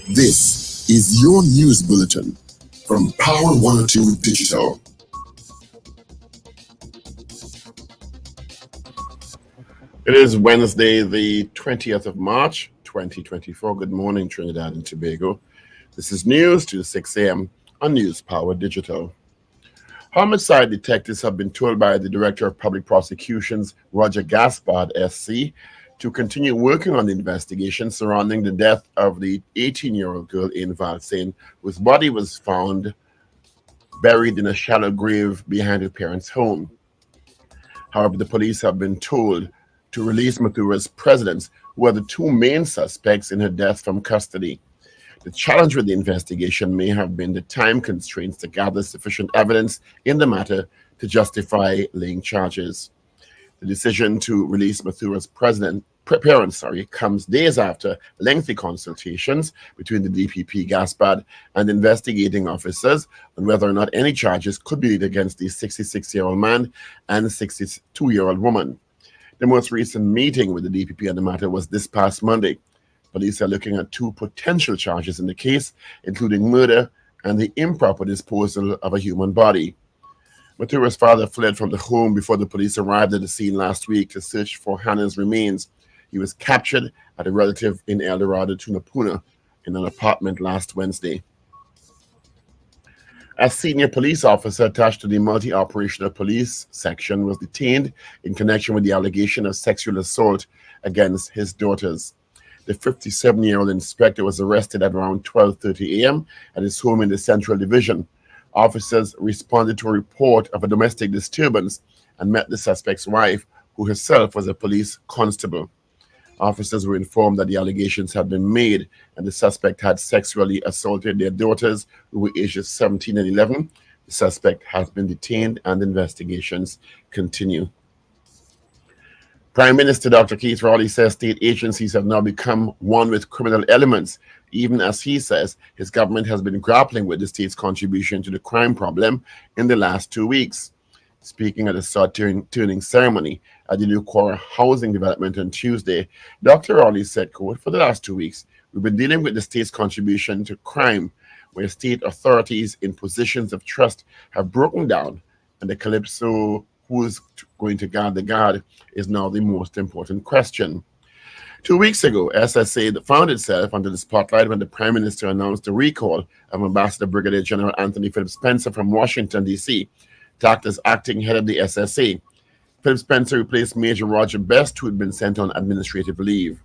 This is your news bulletin from Power 102 Digital. It is Wednesday, the 20th of March, 2024. Good morning, Trinidad and Tobago. This is news to 6 a.m. on News Power Digital. Homicide detectives have been told by the Director of Public Prosecutions, Roger Gaspard, SC, to continue working on the investigation surrounding the death of the 18-year-old girl in Valine, whose body was found buried in a shallow grave behind her parents' home. However, the police have been told to release Mathura's presidents, who are the two main suspects in her death, from custody. The challenge with the investigation may have been the time constraints to gather sufficient evidence in the matter to justify laying charges. The decision to release Mathura's parents comes days after lengthy consultations between the DPP Gaspard and investigating officers on whether or not any charges could be laid against the 66-year-old man and 62-year-old woman. The most recent meeting with the DPP on the matter was this past Monday. Police are looking at two potential charges in the case, including murder and the improper disposal of a human body. Mathura's father fled from the home before the police arrived at the scene last week to search for Hannah's remains. He was captured at a relative in El Dorado, Tunapuna, in an apartment last Wednesday. A senior police officer attached to the multi-operational police section was detained in connection with the allegation of sexual assault against his daughters. The 57-year-old inspector was arrested at around 12:30 a.m. at his home in the Central Division. Officers responded to a report of a domestic disturbance and met the suspect's wife, who herself was a police constable. Officers were informed that the allegations had been made and the suspect had sexually assaulted their daughters, who were ages 17 and 11. The suspect has been detained and investigations continue. Prime Minister Dr. Keith Rowley says state agencies have now become one with criminal elements, even as he says his government has been grappling with the state's contribution to the crime problem in the last 2 weeks. Speaking at a sword-turning ceremony at the New Quora housing development on Tuesday, Dr. Rowley said, quote, "For the last 2 weeks, we've been dealing with the state's contribution to crime, where state authorities in positions of trust have broken down, and the calypso, who's going to guard the guard, is now the most important question." 2 weeks ago, SSA found itself under the spotlight when the Prime Minister announced the recall of Ambassador Brigadier General Anthony Philip Spencer from Washington, D.C., to act as acting head of the SSA. Philip Spencer replaced Major Roger Best, who had been sent on administrative leave.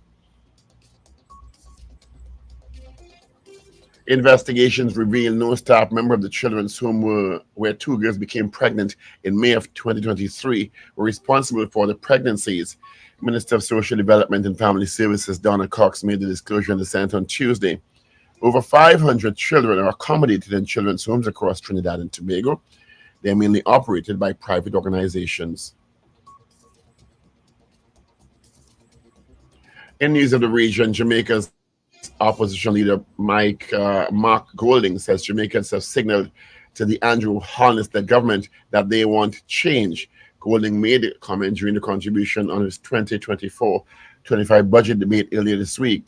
Investigations reveal no staff member of the children's home where two girls became pregnant in May of 2023 were responsible for the pregnancies. Minister of Social Development and Family Services Donna Cox made the disclosure in the Senate on Tuesday. Over 500 children are accommodated in children's homes across Trinidad and Tobago. They are mainly operated by private organizations. In news of the region, Jamaica's opposition leader Mark Golding says Jamaicans have signaled to the Andrew Holness-led government that they want change. Golding made a comment during the contribution on his 2024-25 budget debate earlier this week.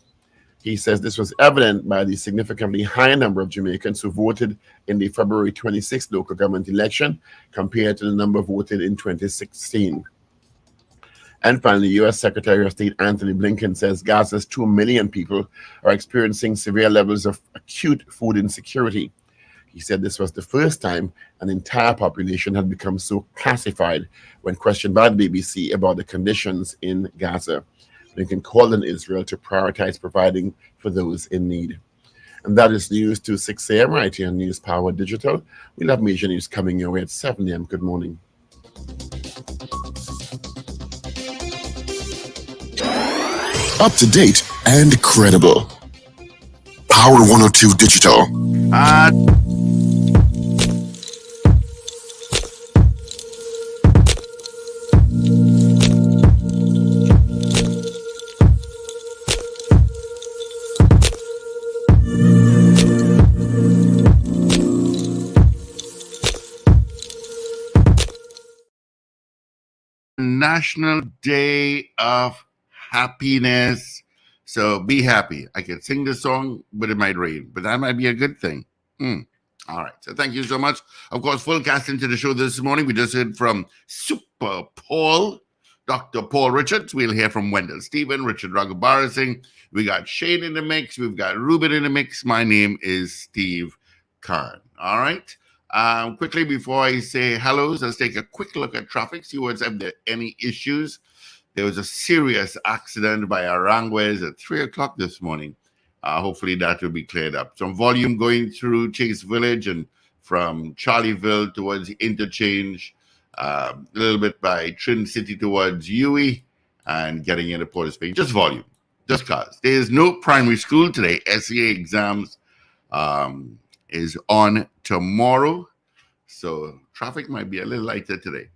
He says this was evident by the significantly high number of Jamaicans who voted in the February 26th local government election compared to the number voted in 2016. And finally, U.S. Secretary of State Anthony Blinken says Gaza's 2 million people are experiencing severe levels of acute food insecurity. He said this was the first time an entire population had become so classified when questioned by the BBC about the conditions in Gaza. Blinken called on Israel to prioritize providing for those in need. And that is news to 6 a.m. right here on News Power Digital. We'll have major news coming your way at 7 a.m. Good morning. Up to date and credible. Power 102 Digital. National Day of Happiness. So be happy. I can sing the song, but it might rain. But that might be a good thing. All right. So thank you so much. Of course, full cast into the show this morning. We just heard from Super Paul, Dr. Paul Richards. We'll hear from Wendell Stephen, Richard Ragoobarsingh. We got Shane in the mix. We've got Ruben in the mix. My name is Steve Khan. All right. Quickly, before I say hellos, let's take a quick look at traffic, see what's if there are any issues. There was a serious accident by Arangwes at 3 o'clock this morning. Hopefully that will be cleared up. Some volume going through Chase Village and from Charlieville towards the interchange, a little bit by Trin City towards UE and getting into Port of Spain. Just volume, just cars. There is no primary school today. SEA exams is on tomorrow. So traffic might be a little lighter today.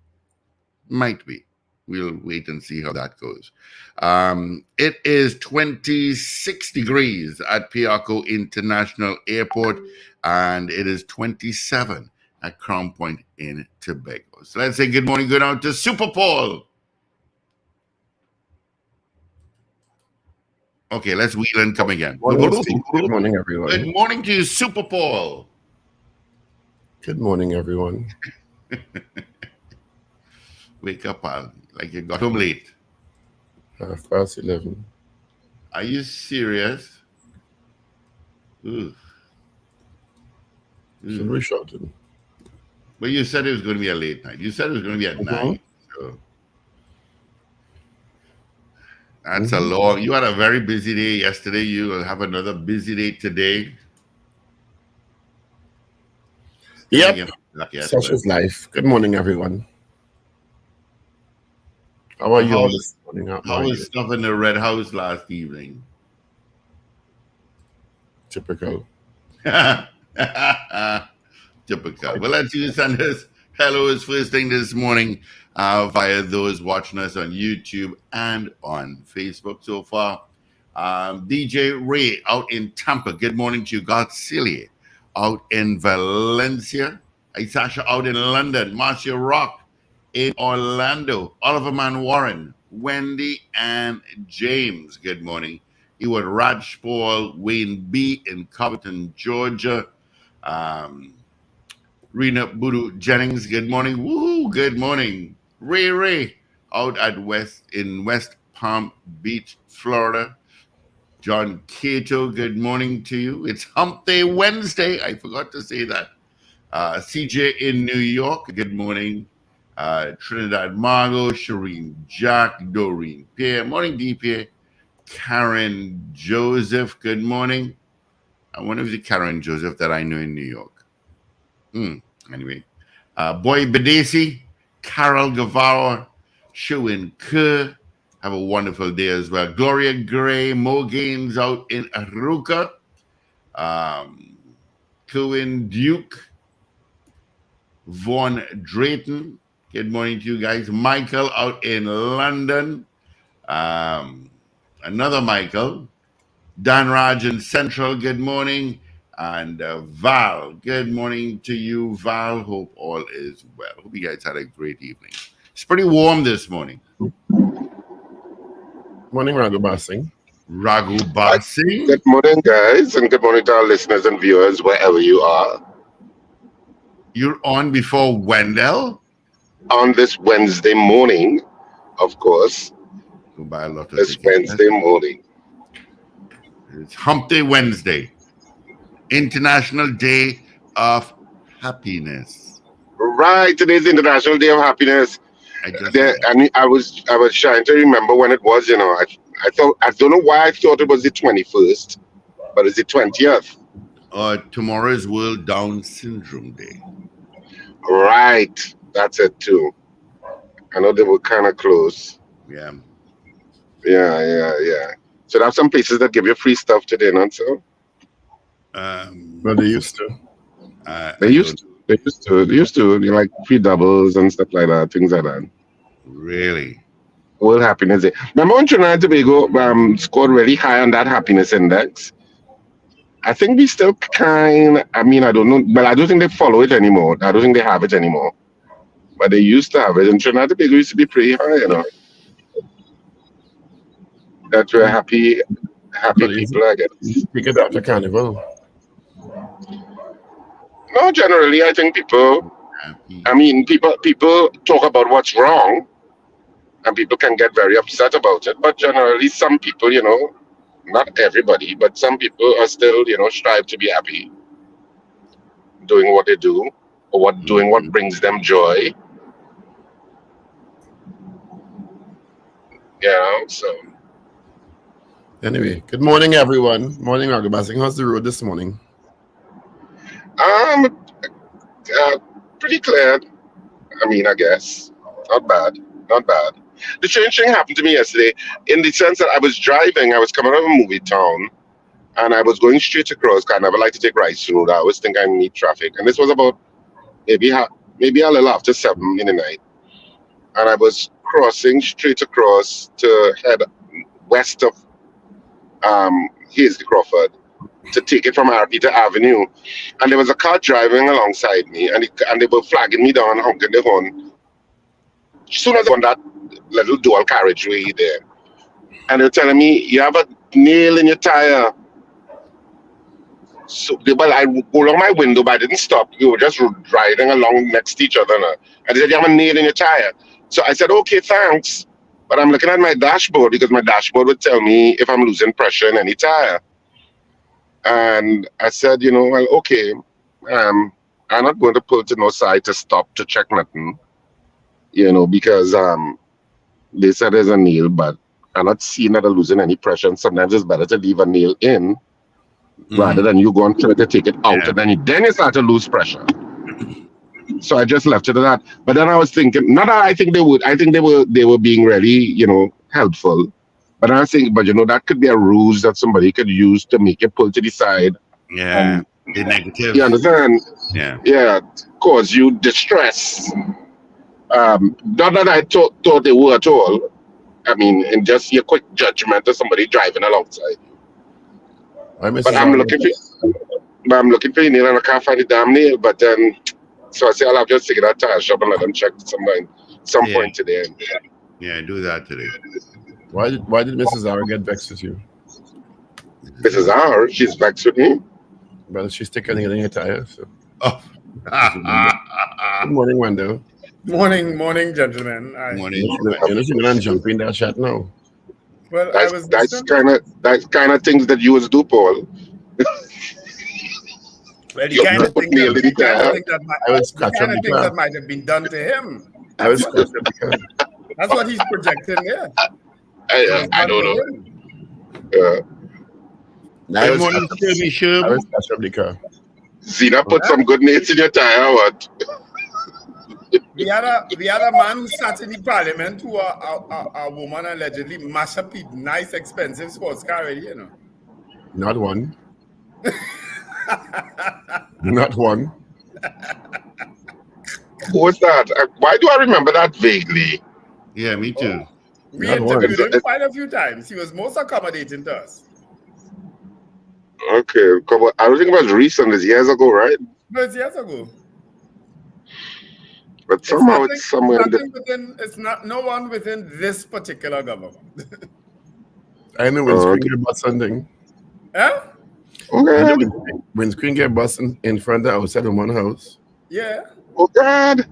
Might be. We'll wait and see how that goes. It is 26 degrees at Piarco International Airport, and it is 27 at Crown Point in Tobago. So let's say good morning, good out to Super Paul. Okay, let's wheel and come again. Good morning, everyone. Good morning to you, Super Paul. Good morning, everyone. Wake up, pal. Like you got home late. 11:30. Are you serious? Ooh. Should we shut it? But you said it was going to be a late night. You said it was going to be at 9. So that's a long. You had a very busy day yesterday. You will have another busy day today. Yep. Such is life. Good morning, everyone. How are you all this morning? How was stuff in the Red House last evening? Typical. Typical. Well, let's you send us hellos first thing this morning via those watching us on YouTube and on Facebook so far. DJ Ray out in Tampa. Good morning to you. Garcilia out in Valencia. Isasha out in London. Marcia Rock in Orlando. Oliver Man Warren, Wendy and James, good morning. Ewart Raj Paul, Wayne B in Covington, Georgia. Rena Budu Jennings, good morning. Woohoo, good morning. Ray out at West Palm Beach, Florida. John Cato, good morning to you. It's Hump Day Wednesday. I forgot to say that. CJ in New York, good morning. Trinidad Margot, Shireen Jack, Doreen Pierre, morning DPA, Karen Joseph, good morning. I wonder if it's Karen Joseph that I know in New York. Anyway, Boy Bedesi, Carol Guevara, Shuin Kerr, have a wonderful day as well. Gloria Gray, Mo Gaines out in Aruca, Cohen Duke, Vaughn Drayton, good morning to you guys. Michael out in London. Another Michael. Dan Raj in Central, good morning. And Val, good morning to you, Val. Hope all is well. Hope you guys had a great evening. It's pretty warm this morning. Morning, Ragoobarsingh. Ragoobarsingh. Good morning, guys, and good morning to our listeners and viewers, wherever you are. You're on before Wendell? On this Wednesday morning, of course. Go buy a lot of this tickets. Wednesday morning. It's Hump Day Wednesday. International Day of Happiness. Right, today's International Day of Happiness. I was trying to remember when it was. I thought, I don't know why I thought it was the 21st, but it's the 20th. Tomorrow is World Down Syndrome Day. Right, that's it too. I know they were kind of close. Yeah. So there's some places that give you free stuff today, not so? But they used to. They used to. You like free doubles and stuff like that, things like that. Really? World Happiness Day. Remember when Trinidad and Tobago scored really high on that happiness index? I think we still I don't know, but I don't think they follow it anymore. I don't think they have it anymore. But they used to have it, and Trinidad and Tobago used to be pretty high, That we're happy happy But people, I guess. take it after carnival. No, generally, I think people. Happy. I mean, people talk about what's wrong, and people can get very upset about it. But generally, some people, not everybody, but some people are still, strive to be happy, doing what they do, or doing what brings them joy. So Anyway, good morning, everyone. Morning, Ragoobarsingh. How's the road this morning? um, pretty clear. I mean, I guess not bad, not bad. The strange thing happened to me yesterday, in the sense that I was driving. I was coming out of a movie town, and I was going straight across. Cause I never like to take rights road. I always think I meet traffic, and this was about maybe a little after 7 in the night, and I was crossing straight across to head west of Hazy Crawford to take it from Arpita Avenue, and there was a car driving alongside me, and they were flagging me down, honking the horn. As soon as I on that little dual carriageway there, and they were telling me, "You have a nail in your tire." So I rolled on my window, but I didn't stop. We were just riding along next to each other now. And they said, "You have a nail in your tire." So I said, "Okay, thanks." But I'm looking at my dashboard, because my dashboard would tell me if I'm losing pressure in any tire. And I said, well, okay, I'm not going to pull to no side to stop to check nothing, because they said there's a nail, but I'm not seeing that I'm losing any pressure. And sometimes it's better to leave a nail in rather than you go and try to take it out, and then you start to lose pressure. So I just left it at that. But then I was thinking, not that I think they would. I think they were being really, helpful. But I think, that could be a ruse that somebody could use to make you pull to the side. Yeah, the negative. You understand? Yeah. Yeah, cause you distress. Not that I thought they were at all. I mean, in just your quick judgment of somebody driving alongside. But I'm looking for a nail and I can't find the damn nail. But then, so I say I'll have to take it out to a shop and let them check some point today. Yeah, do that today. Why did Mrs. R get vexed with you? Mrs. R, she's vexed with me. Well, she's taking it in her tire. So. Oh. Good morning, Wendell. Morning, gentlemen. Morning. You're not jumping that chat now. Well, that's kind of things that you would do, Paul. Well, the kind of thing that might have been done to him. I was That's what he's projecting there. I don't know. Good morning, Sherby. I was catch up the car. Zena put some good nails in your tire, what? We had a man who sat in the parliament who a woman allegedly mashed up his nice, expensive sports car already, Not one. Not one. Who was that? Why do I remember that vaguely? Yeah, me too. We interviewed him quite a few times. He was most accommodating to us. Okay, I don't think it was recent. It's years ago, right? No, it's years ago. But somehow it's somewhere. It's not no one within this particular government. I know when Screen get bus something. Yeah? Okay. When Screen get bus in front of outside of one house. Yeah. Oh God.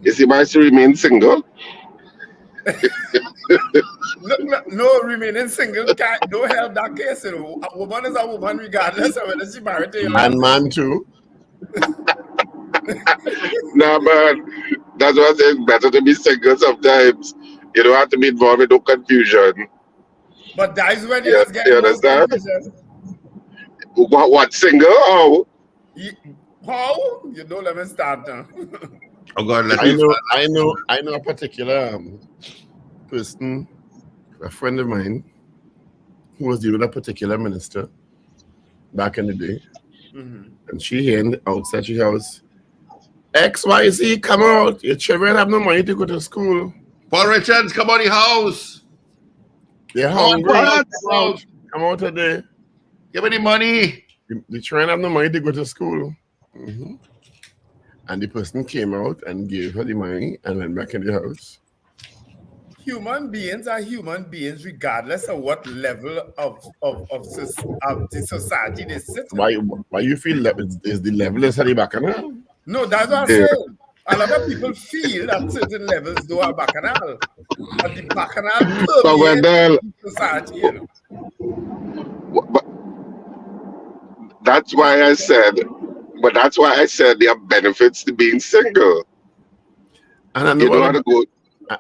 Is he might to remain single? No, remaining single don't help that case. A woman is a woman regardless of whether she married to you. And man too. Nah, man. That's why I say it's better to be single sometimes. You don't have to be involved with no confusion. But that's when you just get understand? What single? Oh. How? You don't let me start now. Oh God, I know a particular person, a friend of mine, who was dealing with a particular minister back in the day. Mm-hmm. And she heard outside your house, XYZ, come out. Your children have no money to go to school. Paul Richards, come out the house. They're hungry. Come out today. Give me the money. The children have no money to go to school. Mm-hmm. And the person came out and gave her the money and went back in the house. human beings are human beings regardless of what level of the society they sit in. Why you feel that is the level is at the bacchanal? No, that's what I'm saying. A lot of people feel that certain levels do have bacchanal. But the bacchanal But Wendell, permeates society, you know. but that's why I said there are benefits to being single. And I know You don't have to go.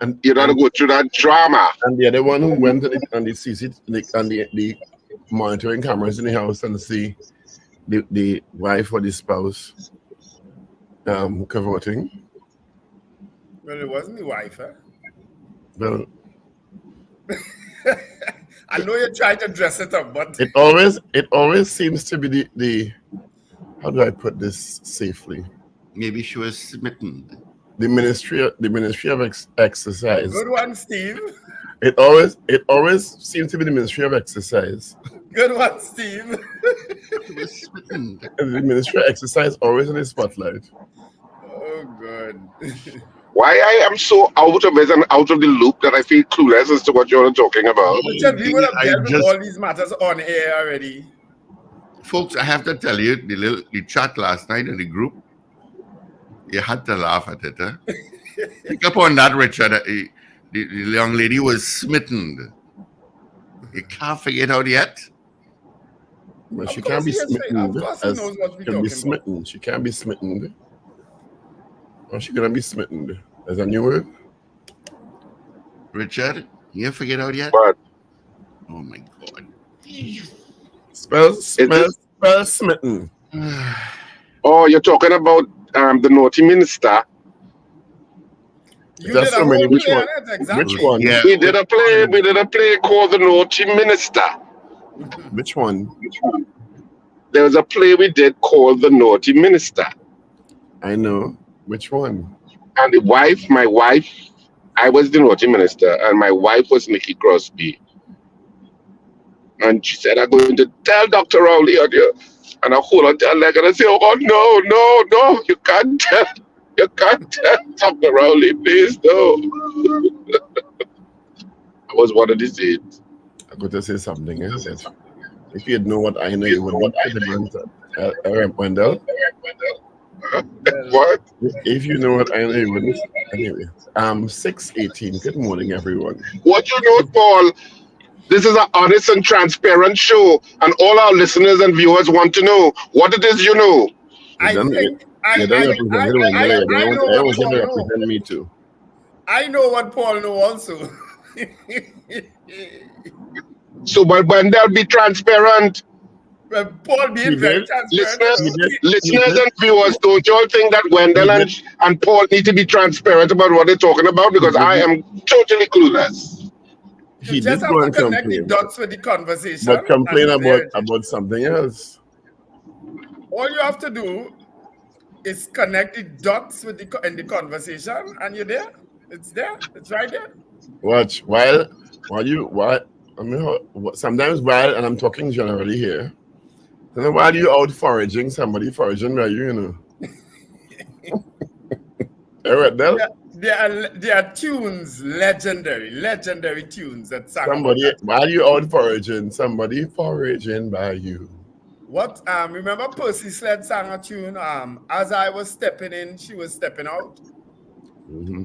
and, You don't have to go through that drama. and the other one who went on the the monitoring cameras in the house and see the wife or the spouse cavorting. Well, it wasn't the wife, eh? Well, I know you're trying to dress it up, but it always seems to be the how do I put this safely? Maybe she was smitten. The ministry of exercise. good one, Steve. It always seems to be the ministry of exercise. Good one, Steve. She was smitten. And the ministry of exercise always in the spotlight. Oh, good. Why I am so out of it and out of the loop that I feel clueless as to what you're talking about. Richard, we would have I dealt with just- all these matters on air already. Folks, I have to tell you, the chat last night in the group, you had to laugh at it. Huh? Pick up on that, Richard. The young lady was smitten. You can't figure it out yet. But she Of can't be course he is, smitten. of course he as- knows what we're can be talking about. smitten. She can't be smitten. Or she gonna be smitten. Is that a new word? Richard, you figured it out yet? But Oh my God. Spell smitten. oh, you're talking about the naughty minister. You That's did a so many. whole Which play one? on it, exactly. Which one? Yeah. We did a play called The Naughty Minister. Which one? There was a play we did called The Naughty Minister. I know. Which one? And my wife, I was the naughty minister, and my wife was Nikki Crosby. And she said, I'm going to tell Dr. Rowley on you. And I hold on to her leg and I say, oh, no, you can't tell. You can't tell Dr. Rowley, please, no. I was one of the scenes. I'm going to say something. If you know what I know, you would not put it Wendell. What? If you know what I know, you wouldn't. Anyway, 6:18. Good morning, everyone. What you know, Paul, this is an honest and transparent show, and all our listeners and viewers want to know what it is you know. I You think I don't represent know I what was going to Paul know. represent me too. I know what Paul know also. So, but when they'll be transparent, But Paul being He very did. transparent. listeners and viewers, don't you all think that Wendell and Paul need to be transparent about what they're talking about? Because I am totally clueless. He You did just have go to and connect the complain, dots with the conversation. but complain and there it is. about something else. All you have to do is connect the dots with in the conversation, and you're there. It's there. It's right there. Watch sometimes while, and I'm talking generally here. And while you out foraging, somebody foraging by you, you know. All right, then There are tunes, legendary tunes that sang. somebody while you out foraging, somebody foraging by you. What remember Percy Sled sang a tune, as I was stepping in, she was stepping out. Mm-hmm.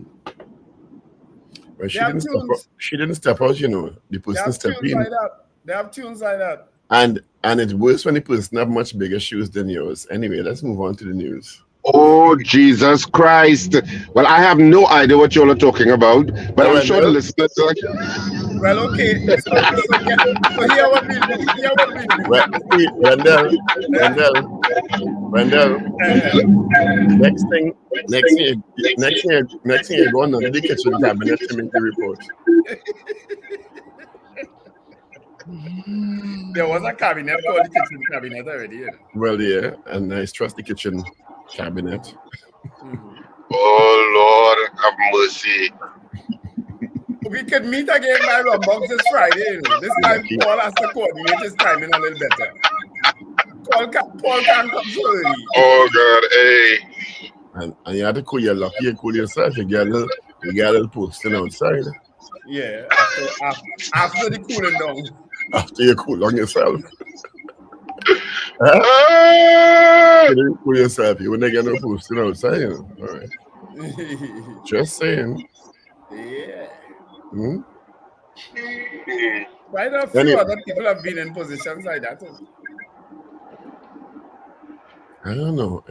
But They have tunes. she didn't step out, you know. The They person have stepped tunes in. like that. They have tunes like that. And it's worse when the person have much bigger shoes than yours. Anyway, let's move on to the news. Oh, Jesus Christ. Well, I have no idea what you all are talking about, but I'm sure the listeners are. Well, okay. So here what we do. Here what we do. Wendell. Next thing you go on to the kitchen cabinet to make the report. There was a cabinet called the kitchen cabinet already. You know? Well, yeah, and I trust the kitchen cabinet. Oh, Lord, have mercy. We could meet again by Rumbox this Friday. You know. This time Paul has to coordinate his timing a little better. Paul can't come so early. Oh, God, hey. And you have to cool your lucky, you cool yourself. You get a little posting outside. Yeah, after the cooling down. After you cool on yourself. Ah! You didn't cool yourself. You wouldn't get no posting outside. You know? All right. Just saying. Yeah. Hmm? Quite a few Anyway. other people have been in positions like that. I don't know.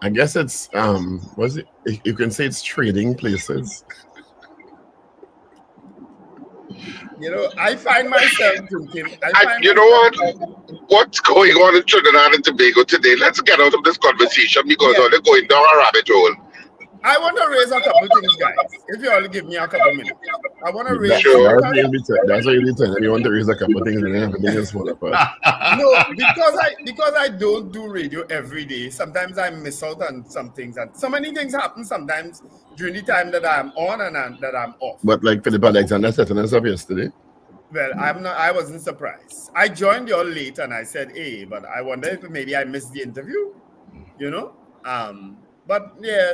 I guess it's was it? You can say it's trading places. You know, I find myself thinking. You know what? What's going on in Trinidad and Tobago today? Let's get out of this conversation because Yeah. they're going down a rabbit hole. I want to raise a couple things, guys. If you all give me a couple minutes, I want to raise. That's what you be telling. You want to raise a couple of things and then everything is fall apart. No, because I don't do radio every day. Sometimes I miss out on some things, and so many things happen sometimes during the time that I'm on and that I'm off. But like Philip Alexander setting us up yesterday. Well, I wasn't surprised. I joined you all late, and I said, "Hey," but I wonder if maybe I missed the interview. You know, but yeah,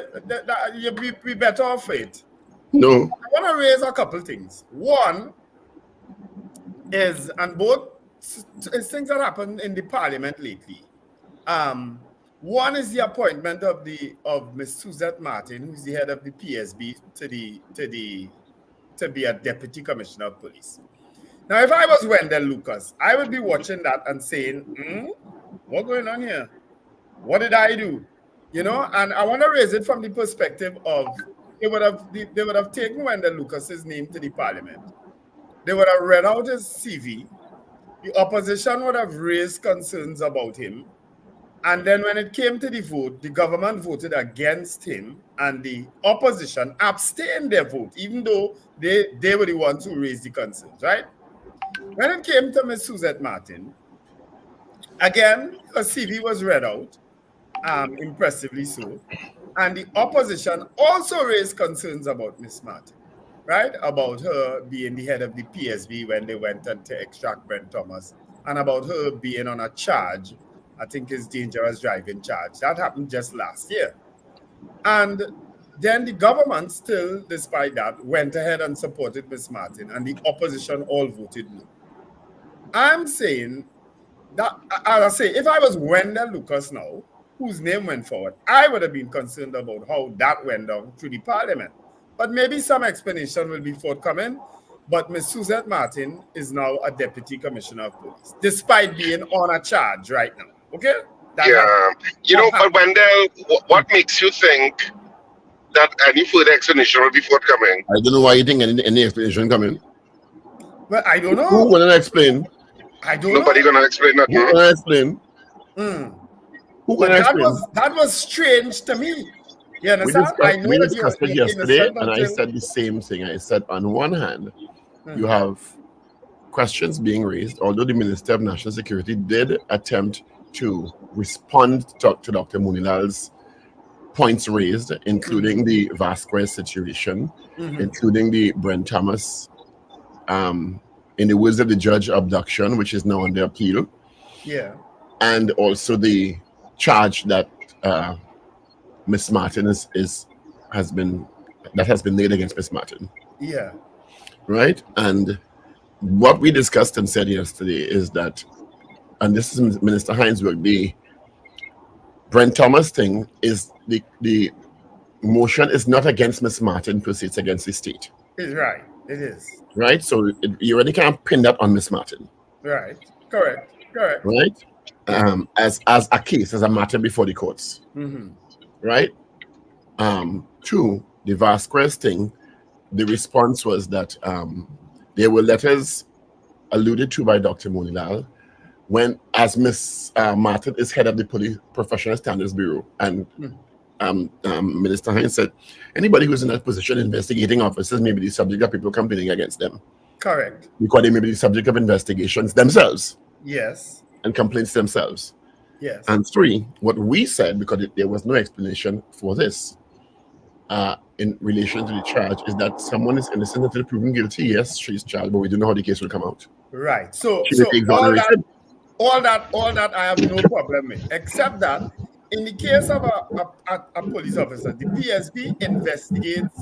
we better off it. No. I want to raise a couple things. One is, and both is things that happened in the Parliament lately. One is the appointment of Miss Suzette Martin, who's the head of the PSB, to be a deputy commissioner of police. Now, if I was Wendell Lucas, I would be watching that and saying, "What's going on here? What did I do?" You know, and I want to raise it from the perspective of they would have taken Wendell Lucas's name to the Parliament. They would have read out his CV. The opposition would have raised concerns about him. And then when it came to the vote, the government voted against him and the opposition abstained their vote, even though they were the ones who raised the concerns, right? When it came to Ms. Suzette Martin, again, her CV was read out, impressively so. And the opposition also raised concerns about Ms. Martin, right? About her being the head of the PSB when they went to extract Brent Thomas, and about her being on a charge, I think it's dangerous driving charge. That happened just last year. And then the government still, despite that, went ahead and supported Ms. Martin, and the opposition all voted no. I'm saying that, as I say, if I was Wendell Lucas now, whose name went forward, I would have been concerned about how that went down through the Parliament. But maybe some explanation will be forthcoming. But Ms. Suzette Martin is now a deputy commissioner of police, despite being on a charge right now. Okay? But Wendell, what makes you think that any further explanation will be forthcoming? I don't know why you think any explanation coming. Well, I don't know. Who gonna explain? I don't know. Nobody gonna explain that. Who gonna explain? Who gonna explain? That was strange to me. You understand? We discussed it yesterday, and I said the same thing. I said, on one hand, you have questions being raised, although the Minister of National Security did attempt to respond to Dr. Munilal's points raised, including the Vasquez situation, including the Brent Thomas, in the words of the judge, abduction, which is now under appeal. Yeah. And also the charge that Miss Martin has been laid against Miss Martin. Yeah. Right? And what we discussed and said yesterday is that, and this is Minister Hines' work, the Brent Thomas thing is the motion is not against Miss Martin per se, it's against the state. It's right. It is. Right? So you already can't pin that on Miss Martin. Right. Correct. Right? As a case, as a matter before the courts. Right? Two, the Vasquez thing, the response was that there were letters alluded to by Dr. Monilal when, as Miss Martin is head of the Police Professional Standards Bureau, and Minister Hines said anybody who's in that position, investigating officers, may be the subject of people complaining against them. Correct. Because they may be the subject of investigations themselves. Yes. And complaints themselves. Yes. And three, what we said, because there was no explanation for this in relation to the charge, is that someone is innocent until proven guilty. Yes, she's charged, but we don't know how the case will come out. Right. So all that I have no problem with, except that in the case of a police officer, the PSB investigates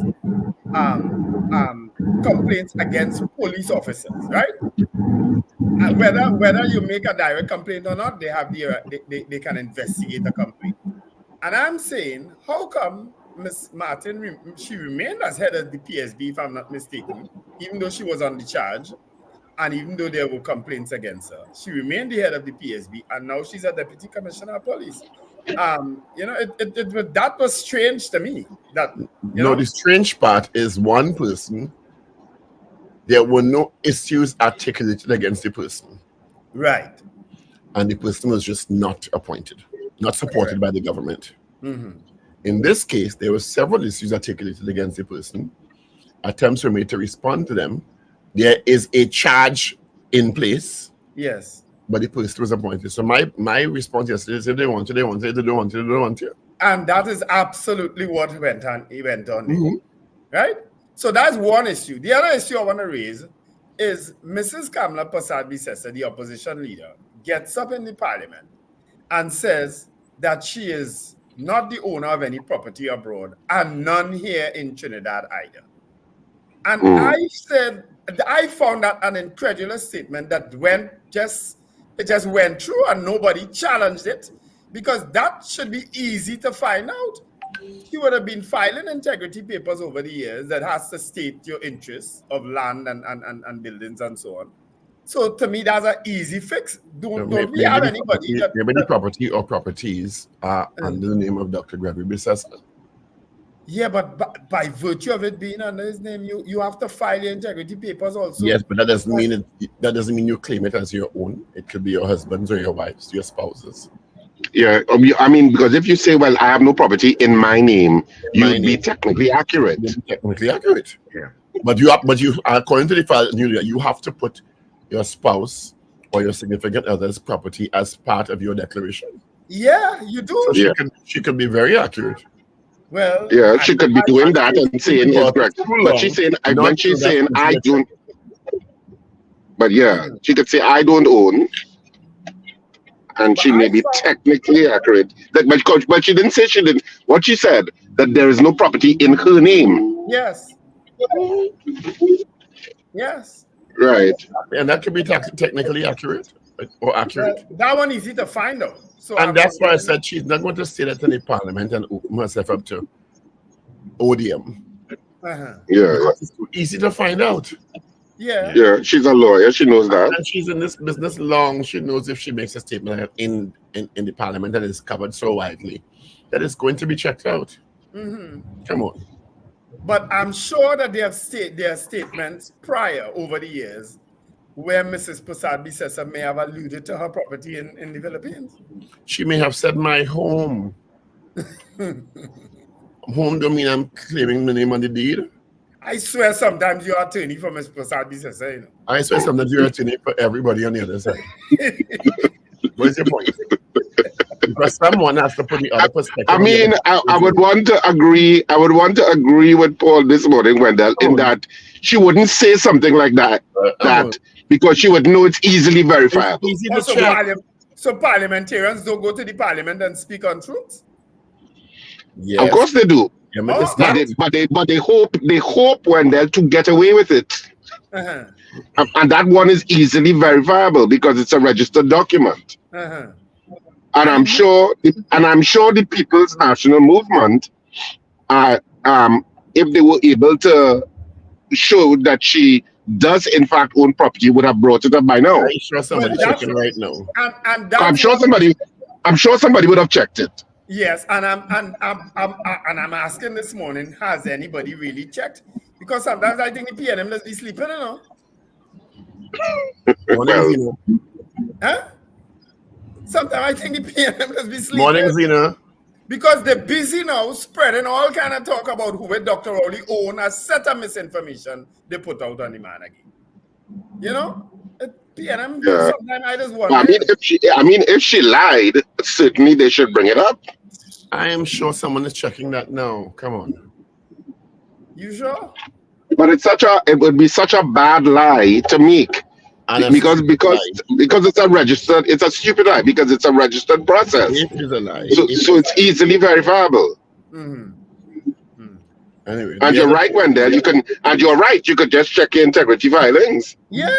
complaints against police officers, right? Whether you make a direct complaint or not, they have they can investigate a complaint. And I'm saying, how come Miss Martin, she remained as head of the PSB, if I'm not mistaken, even though she was on the charge, and even though there were complaints against her, she remained the head of the PSB, and now she's a deputy commissioner of police. That was strange to me. The strange part is one person. There were no issues articulated against the person. Right. And the person was just not appointed, not supported by the government. Mm-hmm. In this case, there were several issues articulated against the person. Attempts were made to respond to them. There is a charge in place. Yes. But the person was appointed. So my response yesterday is if they want to, they want to. If they don't want to, they don't want to. And that is absolutely what went on. Mm-hmm. Right? So that's one issue. The other issue I want to raise is Mrs. Kamala Prasad-Bissessar, the opposition leader, gets up in the parliament and says that she is not the owner of any property abroad and none here in Trinidad either. And I found that an incredulous statement that it just went through and nobody challenged it, because that should be easy to find out. She would have been filing integrity papers over the years that has to state your interests of land and buildings and so on. So to me, that's an easy fix. Don't we have anybody maybe the property or properties are under the name of Dr. Ragoobarsingh. Yeah, but by virtue of it being under his name, you have to file your integrity papers also. Yes, but that doesn't mean you claim it as your own. It could be your husband's or your wife's, your spouse's. Yeah, I mean, because if you say, well, I have no property in my name, you'd be technically accurate. Technically accurate. Yeah. But you according to the file, you have to put your spouse or your significant other's property as part of your declaration. Yeah, you do. So she could be very accurate. Well, yeah, she could be doing that and saying it's correct. But she's saying when she's saying I don't. But yeah, she could say I don't own. And she may be technically accurate. But she didn't say she didn't. What she said, that there is no property in her name. Yes. Yes. Right. And that could be technically accurate or accurate. That one easy to find out. So that's why I said she's not going to say that in the parliament and open herself up to odium. Uh-huh. Yeah. Because it's too easy to find out. Yeah. Yeah, she's a lawyer. She knows that. And she's in this business long. She knows if she makes a statement in the parliament that is covered so widely, that it's going to be checked out. Mm-hmm. Come on. But I'm sure that there are statements prior over the years where Mrs. Prasad-Bissessar may have alluded to her property in the Philippines. She may have said my home. Home don't mean I'm claiming the name on the deed. I swear sometimes you're attorney for Mrs. Prasad-Bissessar, you know. I swear sometimes you're attorney for everybody on the other side. What's your point? Because someone has to put the other perspective. I mean, I would want to agree. I would want to agree with Paul this morning, Wendell, in that she wouldn't say something like that. Because she would know it's easily verifiable. It's easy to check. So parliamentarians don't go to the parliament and speak on truth? Yes. Of course they do. Yeah, but they hope Wendell to get away with it. Uh-huh. And that one is easily verifiable because it's a registered document. Uh-huh. And I'm sure the People's National Movement, if they were able to show that she does in fact own property, would have brought it up by now. I'm sure somebody's checking right now. I'm sure somebody would have checked it. Yes, and I'm asking this morning, has anybody really checked? Because sometimes I think the PNM must be sleeping, you know. Morning, Huh? Sometimes I think the PNM must be sleeping. Morning, Zena. Because they're busy now spreading all kind of talk about who Dr. Rowley own, a set of misinformation they put out on the man again. You know? PNM, sometimes I just wonder. If she lied, certainly they should bring it up. I am sure someone is checking that now. Come on. You sure? But it would be such a bad lie to make. Because it's a stupid lie because it's a registered process. It is a lie. So it's easily verifiable. Mm-hmm. Anyway, And you're right, Wendell. You could just check your integrity filings. Yeah.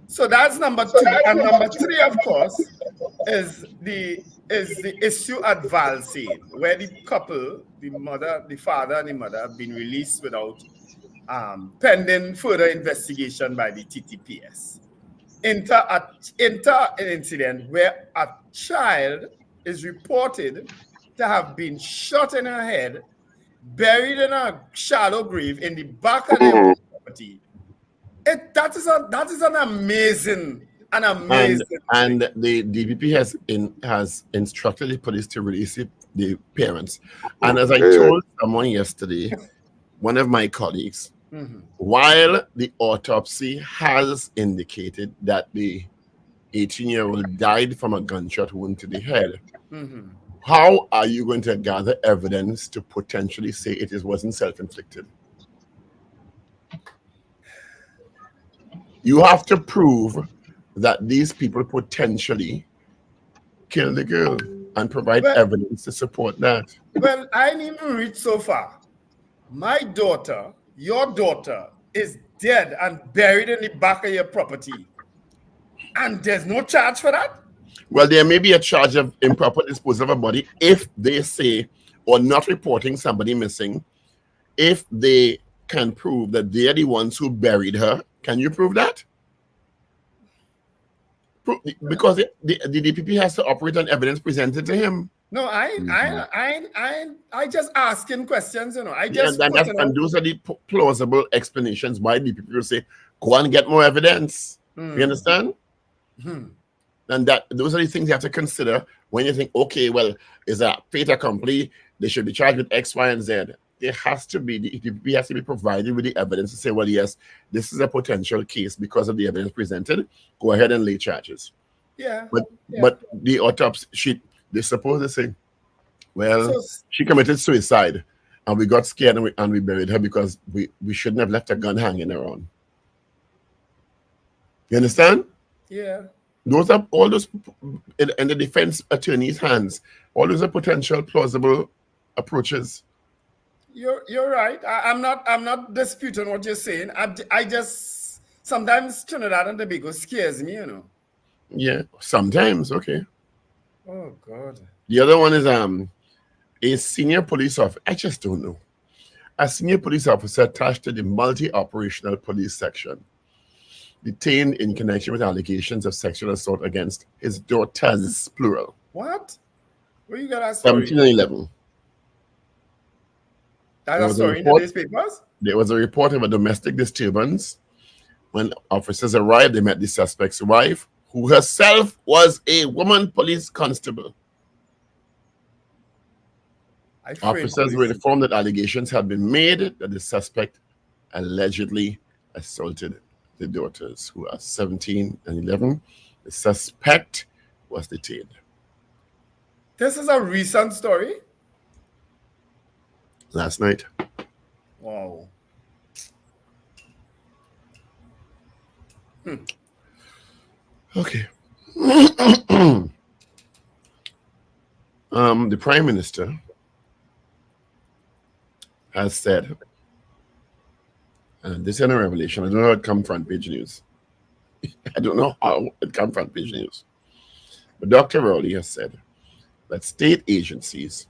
So that's number 2. And number 3, of course, is the issue at Valine, where the couple, the father and the mother, have been released without pending further investigation by the TTPS. Enter an incident where a child is reported to have been shot in her head, buried in a shallow grave in the back of their own property. That is an amazing and the DPP has instructed the police to release the parents. And as I told someone yesterday, one of my colleagues, while the autopsy has indicated that the 18-year-old died from a gunshot wound to the head, how are you going to gather evidence to potentially say it wasn't self-inflicted? You have to prove that these people potentially killed the girl and provide evidence to support that. Well, I didn't even reach so far. My daughter, your daughter, is dead and buried in the back of your property. And there's no charge for that? Well, there may be a charge of improper disposal of a body if they say, or not reporting somebody missing, if they can prove that they're the ones who buried her. Can you prove that? Because the DPP has to operate on evidence presented to him. No, I just asking questions, you know. And those are the plausible explanations why DPP will say, go and get more evidence. You understand? And those are the things you have to consider when you think, okay, well, is a fait accompli? They should be charged with X, Y, and Z. There has to be, the DPP has to be provided with the evidence to say, well, yes, this is a potential case because of the evidence presented. Go ahead and lay charges. But the autopsy, they suppose to say, well, she committed suicide and we got scared and we buried her because we shouldn't have left a gun hanging around. You understand? Yeah. Those are all those in the defense attorney's hands. All those are potential plausible approaches. You're right. I'm not disputing what you're saying. I just sometimes Trinidad and Tobago scares me, you know. Yeah, sometimes. Okay. Oh God. The other one is a senior police officer. I just don't know. A senior police officer attached to the multi-operational police section, detained in connection with allegations of sexual assault against his daughters, plural. What? Where you got that story? 17 and 11. That's a story in today's papers? There was a report of a domestic disturbance. When officers arrived, they met the suspect's wife, who herself was a woman police constable. Officers were informed that allegations had been made that the suspect allegedly assaulted the daughters, who are 17 and 11. The suspect was detained. This is a recent story? Last night. Wow. Okay. The Prime Minister has said, and this is a revelation, I don't know how it come front page news. I don't know how it come front page news. But Dr. Rowley has said that state agencies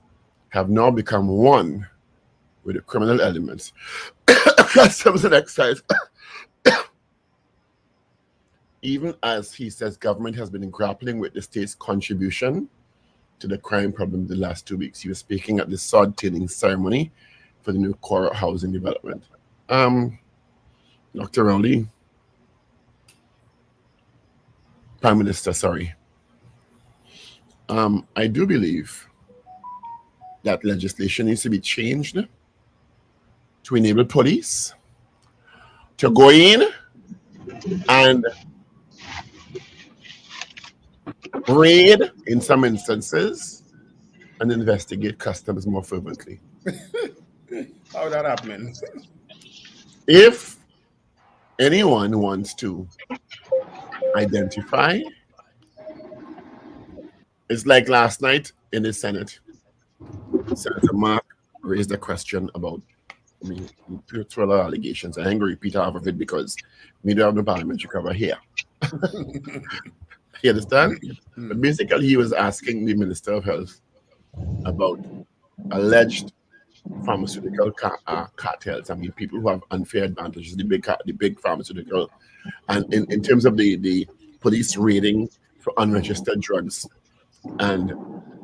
have now become one with the criminal elements, customs and excise, even as he says government has been grappling with the state's contribution to the crime problem the last 2 weeks. He was speaking at the sod tinning ceremony for the new Cora housing development. Dr. Rowley, Prime Minister, sorry. I do believe that legislation needs to be changed to enable police to go in and raid in some instances and investigate customs more fervently. How that happening? If anyone wants to identify, it's like last night in the Senate. Senator Mark raised a question about, I mean, truthful allegations. I ain't going to repeat half of it because we don't have no parliamentary cover here. You understand? But basically, he was asking the Minister of Health about alleged pharmaceutical cartels. I mean, people who have unfair advantages, the big pharmaceutical, and in terms of the police raiding for unregistered drugs, and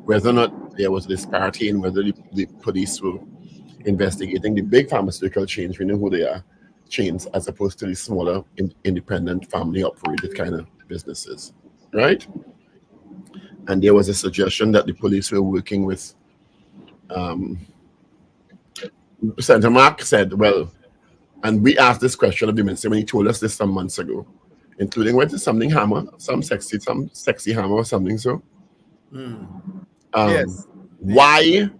whether or not there was a disparity in whether the police were investigating the big pharmaceutical chains, we know who they are, chains, as opposed to the smaller independent family operated kind of businesses, right? And there was a suggestion that the police were working with Senator Mark said, well, and we asked this question of the minister when he told us this some months ago, including went to some sexy hammer or something. So, Yes. Why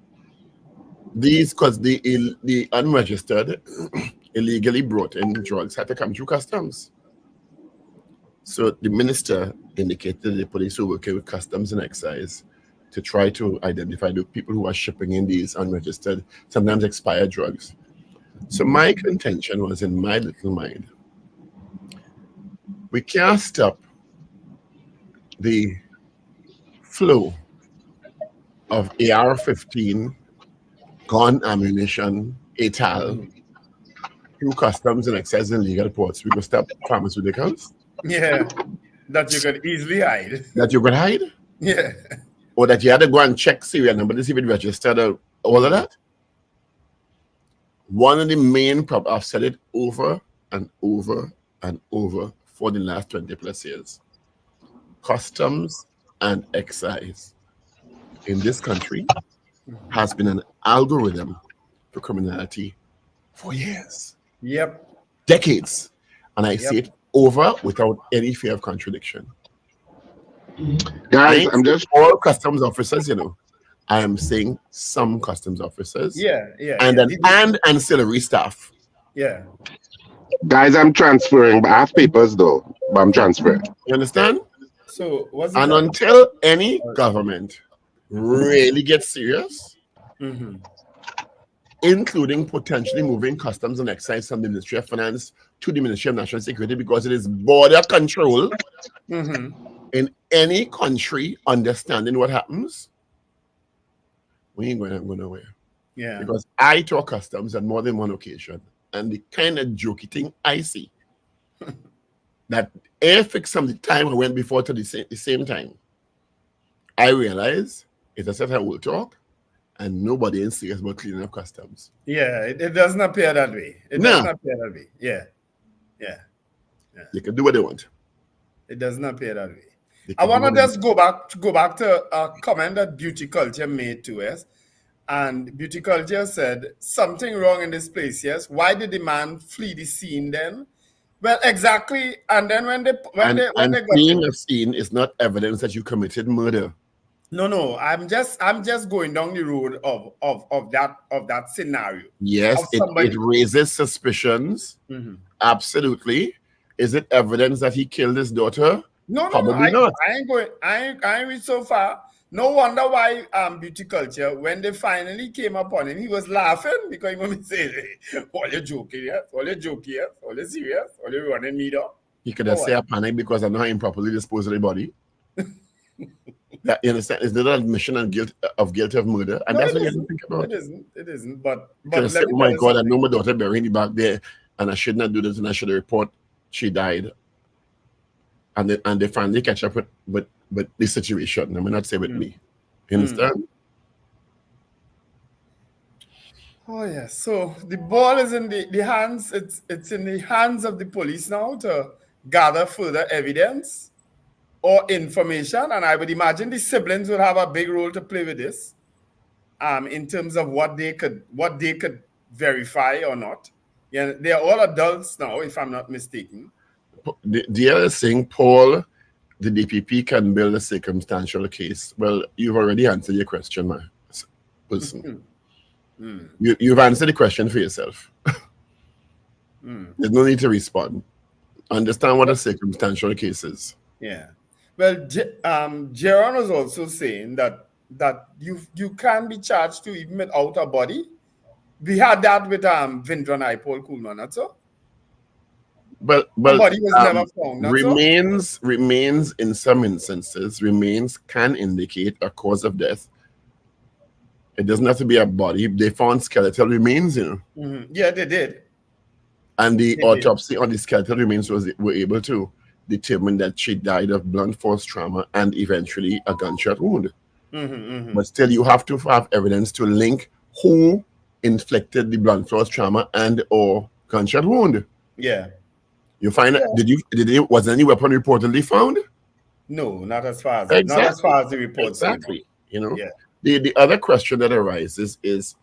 these? Because the unregistered, illegally brought in drugs had to come through customs. So the minister indicated the police were working with customs and excise to try to identify the people who are shipping in these unregistered, sometimes expired drugs. So my contention was, in my little mind, we can't stop the flow of AR-15, gun, ammunition, ATAL, through customs and excise and legal ports. We could stop pharmaceuticals. Yeah. That you could easily hide. That you could hide? Yeah. Or that you had to go and check serial number to see if it registered or all of that. One of the main problems, I've said it over and over and over for the last 20 plus years. Customs and excise in this country has been an algorithm for criminality for years. Yep. Decades. And I see it over without any fear of contradiction. Guys, I'm just all customs officers, you know. I am saying some customs officers. Yeah. And ancillary staff. Yeah. guys, I'm transferring, but I have papers though. But I'm transferring. You understand? So what's and until any government really gets serious, including potentially moving customs and excise from the Ministry of Finance to the Ministry of National Security, because it is border control in any country, understanding what happens, we ain't going to go nowhere. Yeah. Because I talk customs on more than one occasion, and the kind of jokey thing I see that air fix from the time I went before to the same time, I realize it's a set I will talk, and nobody is serious about cleaning up customs. Yeah, it doesn't appear that way. It doesn't appear that way. Yeah. They can do what they want. It doesn't appear that way. I want to just go back to a comment that Beauty Culture made to us. And Beauty Culture said, something wrong in this place, yes? Why did the man flee the scene then? Well, exactly. And then when they fleeing a scene is not evidence that you committed murder. No. I'm just going down the road of that scenario. Yes, it raises suspicions. Absolutely. Is it evidence that he killed his daughter? No, Probably not. I ain't reached so far. No wonder why Beauty Culture, when they finally came upon him, he was laughing because he was saying, all you joking, yes? All you joking, yes? All you serious? All you running me down? He could have said I panic because I know how improperly disposed of the body. That, you understand? It's not an admission of guilt of murder. And that's what you have to think about. It isn't. But say, oh my God, I know my daughter buried in the back there, and I should not do this, and I should report she died. And they finally catch up with the situation. I mean, not say with me. You understand? Oh yeah. So the ball is in the hands. It's in the hands of the police now to gather further evidence or information. And I would imagine the siblings will have a big role to play with this. In terms of what they could verify or not. Yeah, they are all adults now, if I'm not mistaken. The other thing, Paul, the DPP can build a circumstantial case. Well, you've already answered your question, my person. You've answered the question for yourself. There's no need to respond. Understand what a circumstantial case is. Yeah. Well, Jaron was also saying that you can be charged to even without a body We had that with Vindran I, Paul Coolman, not so? But Body was never found, not so? Remains in some instances, remains can indicate a cause of death. It doesn't have to be a body. They found skeletal remains, Yeah, they did. And the autopsy on the skeletal remains were able to determine that she died of blunt force trauma and eventually a gunshot wound. But still, you have to have evidence to link who inflicted the blunt force trauma and or gunshot wound. Yeah. You find that was any weapon reportedly found? No, not as far as the reports. Exactly. Yeah. The other question that arises is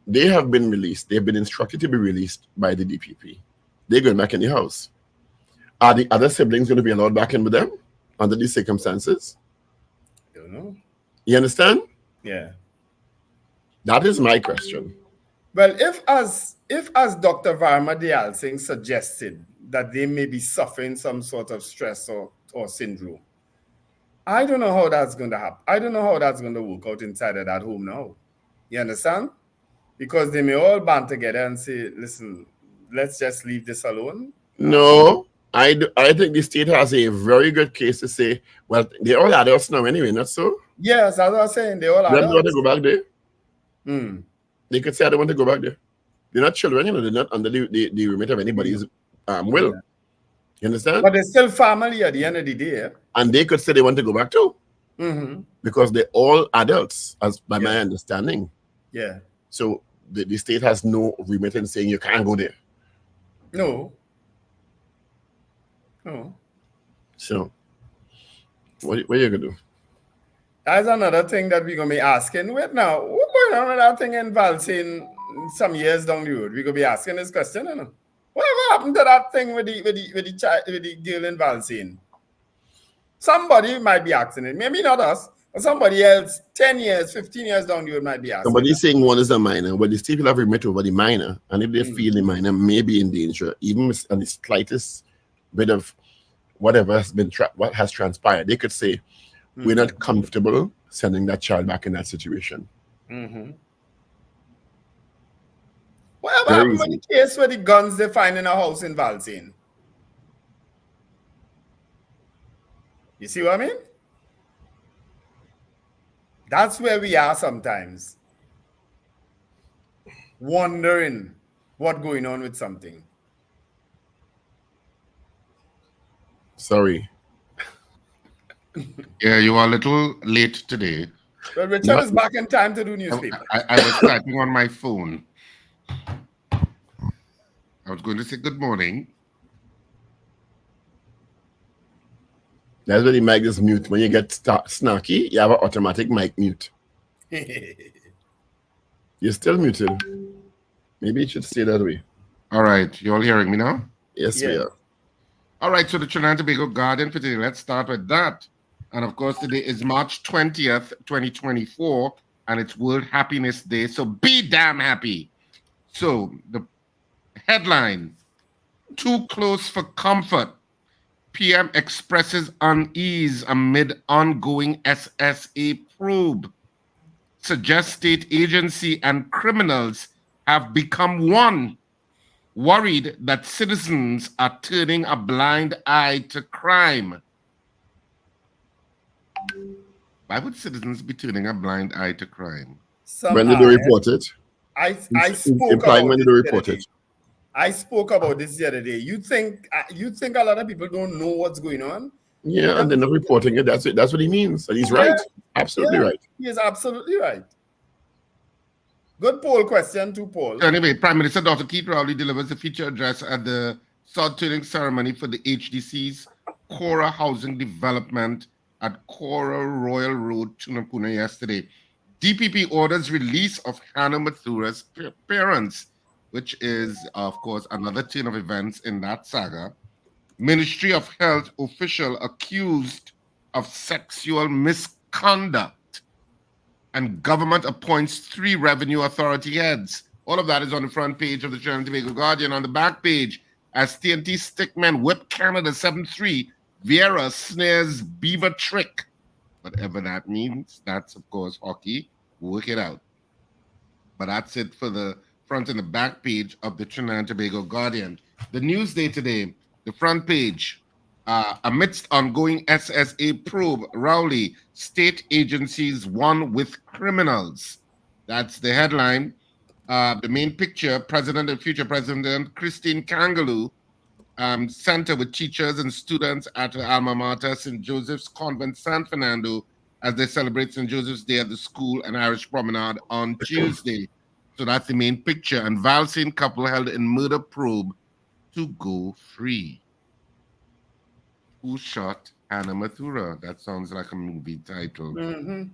they have been released. They've been instructed to be released by the DPP. They're going back in the house. Are the other siblings going to be allowed back in with them under these circumstances? I don't know. You understand? Yeah. That is my question. Well, if as Dr. Varma Dayal Singh suggested that they may be suffering some sort of stress or syndrome, I don't know how that's going to happen. I don't know how that's going to work out inside of that home now. You understand? Because they may all band together and say, listen, let's just leave this alone. No, I think the state has a very good case to say, well, they're all adults now anyway, not so? Yes, as I was saying, they're all They don't want adults. to go back there. They could say, I don't want to go back there. They're not children, they're not under the remit of anybody's will. Yeah. You understand? But they're still family at the end of the day. And they could say they want to go back too. Because they're all adults, as by my understanding. Yeah. So the state has no remit in saying you can't go there. No. So what are you going to do? That's another thing that we're going to be asking. Wait now, what's going on with that thing in Valsine some years down the road? We're going to be asking this question, Whatever happened to that thing with the girl in Valsine? Somebody might be asking it. Maybe not us, but somebody else 10 years, 15 years down the road might be asking. Somebody's saying one is a minor, but the state will have remit over the minor. And if they feel the minor may be in danger, even on the slightest bit of whatever has been what has transpired, they could say, we're not comfortable sending that child back in that situation. Whatever happened with the case where the guns they find in a house in Valsine? You see what I mean? That's where we are sometimes. Wondering what's going on with something. Sorry. Yeah, you are a little late today. Well, Richard is back in time to do newspaper. I was typing on my phone. I was going to say good morning. That's where the mic is mute. When you get snarky, you have an automatic mic mute. You're still muted. Maybe it should stay that way. All right. You all hearing me now? Yes, we are. All right. So the Trinidad and Tobago Guardian for today. Let's start with that. And of course, today is March 20th, 2024, and it's World Happiness Day. So be damn happy. So the headline, too close for comfort. PM expresses unease amid ongoing SSA probe. Suggests state agency and criminals have become one. Worried that citizens are turning a blind eye to crime. Why would citizens be turning a blind eye to crime? When did they report it? I spoke about when did they report it? I spoke about this the other day. You think a lot of people don't know what's going on? Yeah, and they're not reporting it. That's it. That's what he means. And he's right. Absolutely right. He is absolutely right. Good poll question to poll. So anyway, Prime Minister Dr. Keith Rowley delivers a feature address at the sod-turning ceremony for the HDC's Cora Housing Development at Cora Royal Road, Tunapuna yesterday. DPP orders release of Hannah Mathura's parents, which is, of course, another turn of events in that saga. Ministry of Health official accused of sexual misconduct. And government appoints 3 revenue authority heads. All of that is on the front page of the Trinidad and Tobago Guardian. On the back page, as TNT stickmen whip Canada 7-3, Vieira snares Beaver trick. Whatever that means, that's, of course, hockey. Work it out. But that's it for the front and the back page of the Trinidad and Tobago Guardian. The Newsday today, the front page, amidst ongoing SSA probe, Rowley, state agencies won with criminals. That's the headline. The main picture, President and future President Christine Kangaloo, center with teachers and students at her alma mater, St. Joseph's Convent, San Fernando, as they celebrate St. Joseph's Day at the school and Irish Promenade on Tuesday. So that's the main picture. And Valine couple held in murder probe to go free. Who shot Anna Mathura? That sounds like a movie title. Mm-hmm.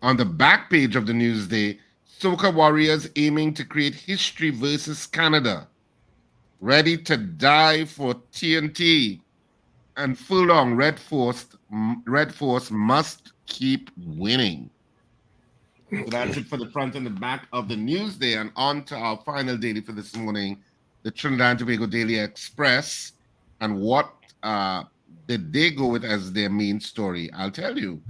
On the back page of the Newsday, Soca Warriors aiming to create history versus Canada. Ready to die for TNT. And Furlong, Red Force must keep winning. So that's it for the front and the back of the Newsday. And on to our final daily for this morning, the Trinidad and Tobago Daily Express. And what did they go with as their main story? I'll tell you.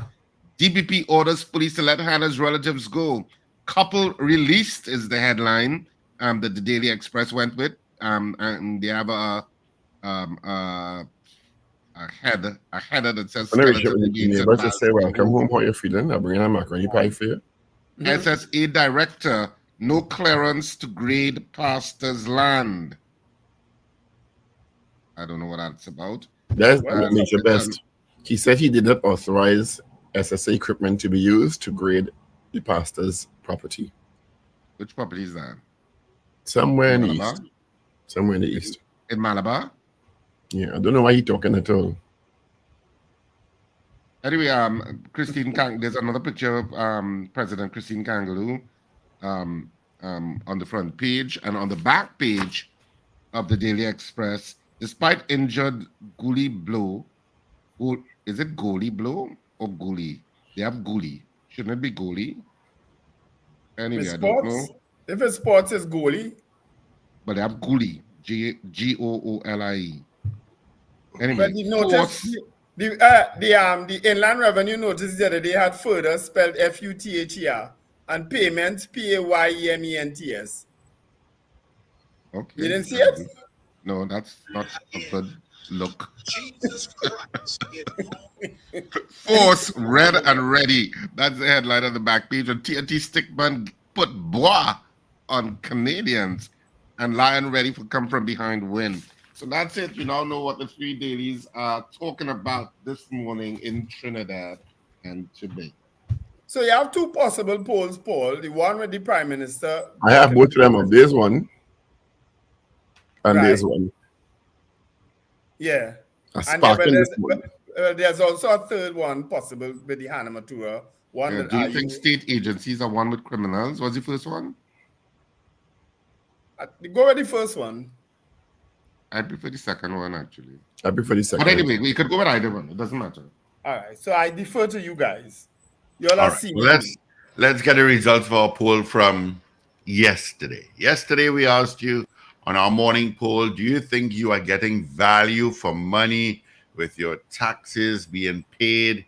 DPP orders police to let Hannah's relatives go. Couple released is the headline that the Daily Express went with. And they have a header that says neighbors say, welcome home, how you feeling? I'll bring a macaroni pie for you. SSA director, no clearance to grade pastor's land. I don't know what that's about. That's Major Best. He said he did not authorize SSA equipment to be used to grade the pastor's property. Which property is that? Somewhere in the east. Somewhere in the east. In Malabar? Yeah, I don't know why he's talking at all. Anyway, there's another picture of President Christine Kangaloo on the front page, and on the back page of the Daily Express, despite injured goalie blow, is it goalie blow or goalie? They have goalie. Shouldn't it be goalie? Anyway, I don't know. If it's sports, it's goalie. But they have goalie, Goolie. Anyway, but you notice the Inland Revenue noticed the other day had further spelled FUTHER and payments PAYEMENTS. Okay. You didn't see it? No, that's not a good look. Force red and ready. That's the headline on the back page. And TNT Stickman put bois on Canadians, and Lion ready for come from behind win. So that's it. You now know what the three dailies are talking about this morning in Trinidad and Tobago. So you have two possible polls, Paul. The one with the Prime Minister. I have both of them. There's one. And Right. there's one. Yeah. And there's also a third one possible with the Hannah Mathura. One Do you think state agencies are one with criminals? What's the first one? Go with the first one. I prefer the second one, actually. I prefer the second But anyway, we could go with either one. It doesn't matter. All right. So I defer to you guys. You all are seeing. Let's get the results for our poll from yesterday. Yesterday, we asked you on our morning poll, do you think you are getting value for money with your taxes being paid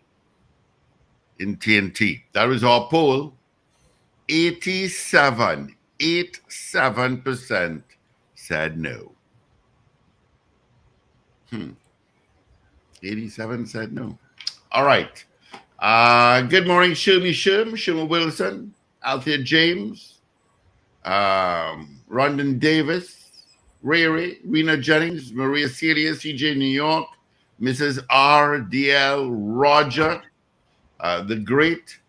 in TNT? That was our poll. 87% said no. 87 said no. All right. Good morning, Shuma Wilson, Althea James, Rondon Davis, Ray, Rena Jennings, Maria Celia, CJ New York, Mrs. R.D.L. Roger, the Great,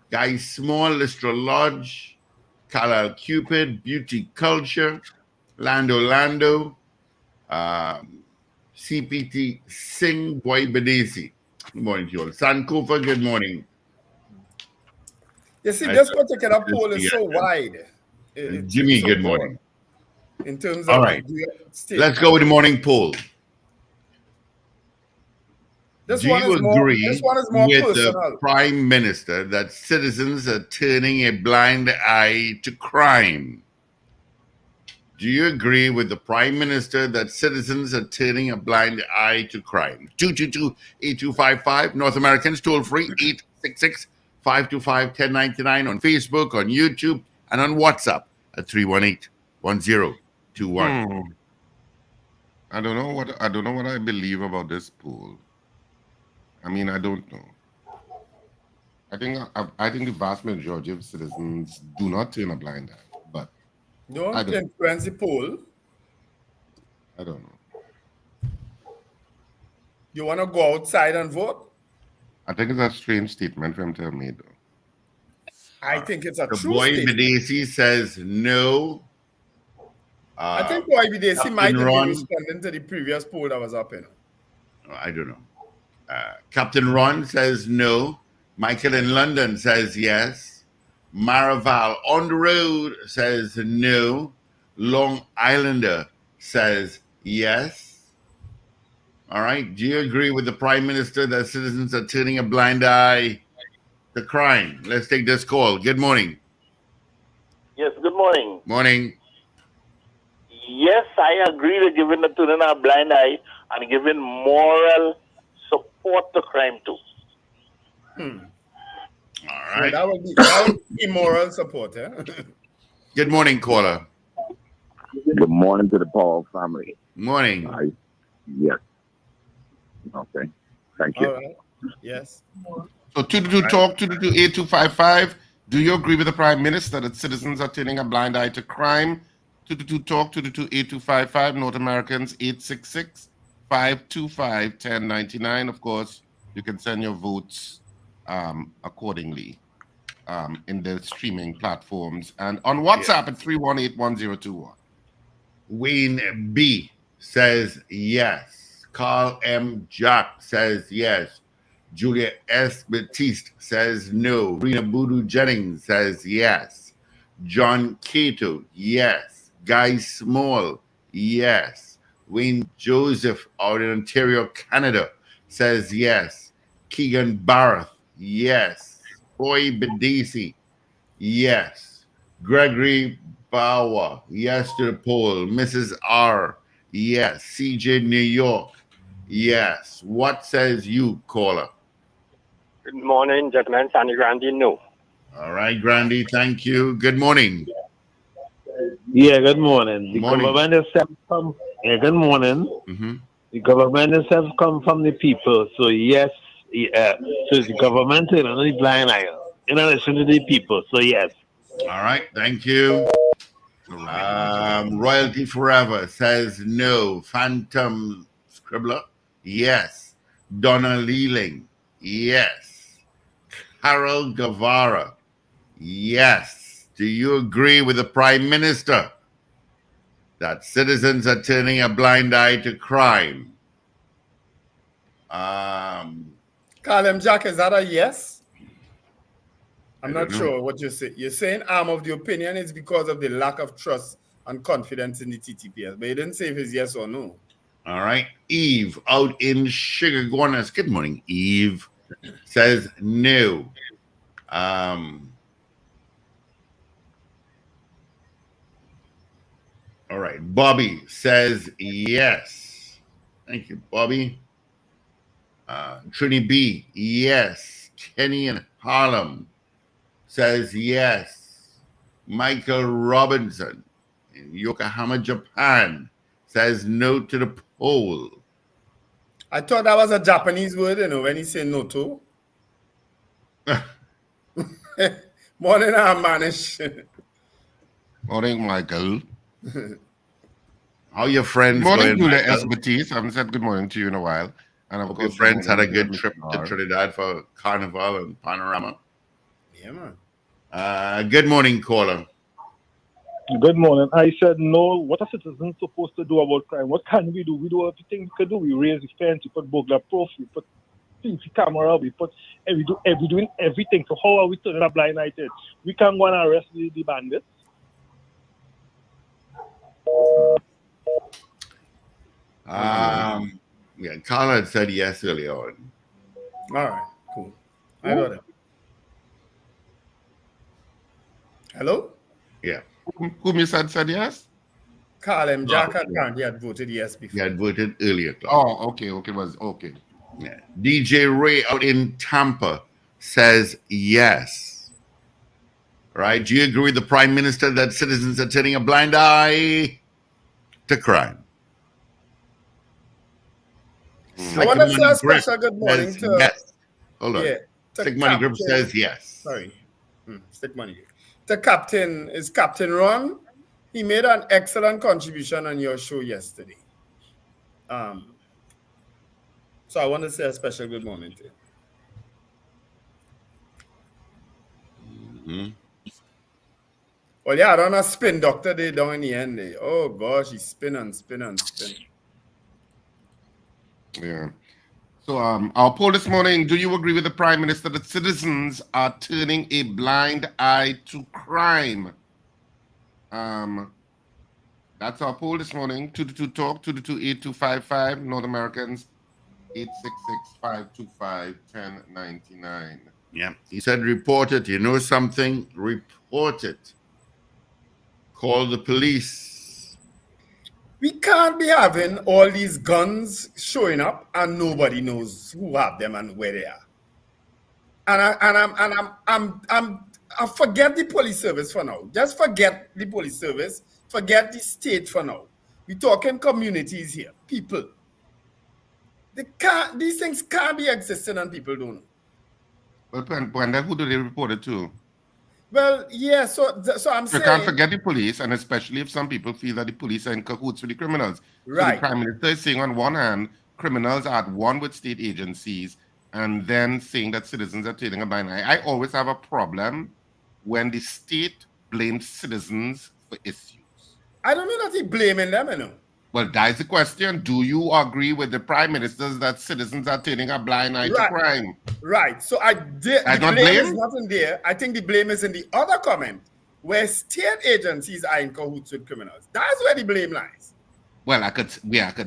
Guy Small, Listra Lodge, Kalal Cupid, Beauty Culture, Lando, CPT Singh, Boy Badesi. Good morning to you all. Sankofa, good morning. You see, this particular poll is so wide. Jimmy, good morning. In terms of all right, let's go with the morning poll. Do you agree with the Prime Minister that citizens are turning a blind eye to crime? Do you agree with the Prime Minister that citizens are turning a blind eye to crime? 222-8255, North Americans, toll free, 866-525-1099 on Facebook, on YouTube, and on WhatsApp at 318-1021. I don't know what I believe about this poll. I mean, I don't know. I think the vast majority of citizens do not turn a blind eye, but Don't influence the poll. I don't know. You want to go outside and vote? I think it's a strange statement for him to have made, though. I think it's a The true boy statement. Bidesi says no. I think Boy Bidesi might have Ron, been responding to the previous poll that was up. I don't know. Captain Ron says no. Michael in London says yes. Maraval on the road says no. Long Islander says yes. All right. Do you agree with the Prime Minister that citizens are turning a blind eye to crime? Let's take this call. Good morning. Yes, good morning. Morning. Yes, I agree with giving the turning a blind eye and giving moral support to crime too. All right. So that would be immoral support. Good morning, caller. Good morning to the Paul family. Morning. Yes. Okay. Thank you. All right. Yes. So 222-TALK, 222-8255. Do you agree with the Prime Minister that citizens are turning a blind eye to crime? 222-TALK, 222-8255. North Americans, 866-525-1099. Of course, you can send your votes accordingly in the streaming platforms and on WhatsApp at 318-1021. Wayne B says yes. Carl M. Jack says yes. Julia S. Batiste says no. Rena Boodoo Jennings says yes. John Cato, yes. Guy Small, yes. Wayne Joseph out in Ontario, Canada says yes. Keegan Barrett, yes. Boy Bedesi, yes. Gregory Bauer, yes to the poll. Mrs. R, yes. CJ New York, yes. What says you, caller? Good morning, gentlemen. Sandy Grandy, no. All right, Grandy, thank you. Good morning. Yeah, good morning. The Morning. government itself come. Yeah, good morning. Mm-hmm. The government itself come from the people. So yes, so the government is only blind eye in addition to the people. So yes. All right, thank you. Royalty Forever says no. Phantom Scribbler, yes. Donna Leeling, yes. Carol Guevara, yes. Do you agree with the Prime Minister that citizens are turning a blind eye to crime? Carlem Jack, is that a yes? I'm not sure what you say. You're saying I'm of the opinion it's because of the lack of trust and confidence in the TTPS, but you didn't say if it's yes or no. All right. Eve out in Sugargonas. Good morning, Eve. Says no. All right. Bobby says yes. Thank you, Bobby. Trini B, yes. Kenny in Harlem says yes. Michael Robinson in Yokohama, Japan says no to the poll. I thought that was a Japanese word, when he say no to. Morning, Manish. Morning, Michael. How your friends Morning, going, Julia Michael? S. Batiste. I haven't said good morning to you in a while. And of Hope course, your friends had a good good trip to Trinidad for Carnival and Panorama. Yeah, man. Good morning, caller. Good morning. I said no. What are citizens supposed to do about crime? What can we do? We do everything we can do. We raise the fence, we put burglar proof, we put CC camera, we doing everything. So how are we turning a blind eye to it? We can go and arrest the bandits. Yeah, caller had said yes earlier on. All right, cool. I got it. Hello? Yeah. Whom you said yes? Carlem Jack had voted yes before. He had voted earlier. Oh, okay. Was okay. Yeah. DJ Ray out in Tampa says yes. Right? Do you agree with the Prime Minister that citizens are turning a blind eye to crime? I want to say a special good morning to yes. Hold on. yeah, to Stick Money Grip says yes. Sorry. Stick Money Grip. The captain is Captain Ron. He made an excellent contribution on your show yesterday. So I want to say a special good morning to him. Well, yeah, I don't know spin doctor day down in the end. Oh gosh, he spin and spin and spin. Yeah. So our poll this morning, do you agree with the Prime Minister that citizens are turning a blind eye to crime? That's our poll this morning. 222-TALK, 222-8255, North Americans, 866-525-1099. Yeah. He said, report it. You know something? Report it. Call the police. We can't be having all these guns showing up and nobody knows who have them and where they are. I forget the police service for now. Just forget the police service. Forget the state for now. We're talking communities here, people. These things can't be existing and people don't know. Well, Wendell, who do they report it to? Well, yeah, so I'm saying... You can't forget the police, and especially if some people feel that the police are in cahoots with the criminals. Right. So the Prime Minister is saying on one hand, criminals are at one with state agencies, and then saying that citizens are turning a blind eye. I always have a problem when the state blames citizens for issues. I don't know that he's blaming them, you know. Well, that's the question. Do you agree with the Prime Minister that citizens are turning a blind eye to crime? Right. So the blame is not in there. I think the blame is in the other comment, where state agencies are in cahoots with criminals. That's where the blame lies. Well, I could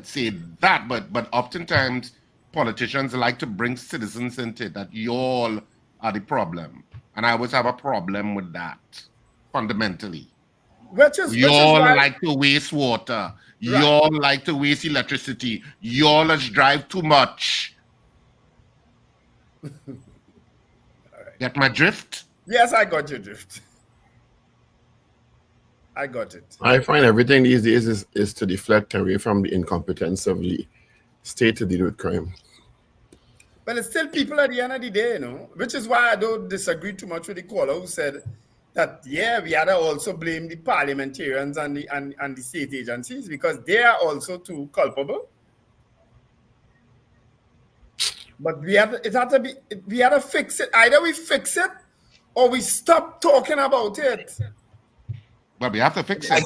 say that, but oftentimes politicians like to bring citizens into it, that you all are the problem. And I always have a problem with that, fundamentally. You all like to waste water. You all like to waste electricity. You all drive too much. Get my drift? Yes, I got your drift. I got it. I find everything these days is to deflect away from the incompetence of the state to deal with crime. But it's still people at the end of the day, you know, which is why I don't disagree too much with the caller who said that, yeah, we had to also blame the parliamentarians and the state agencies because they are also too culpable. But we had to fix it. Either we fix it or we stop talking about it. But we have to fix it.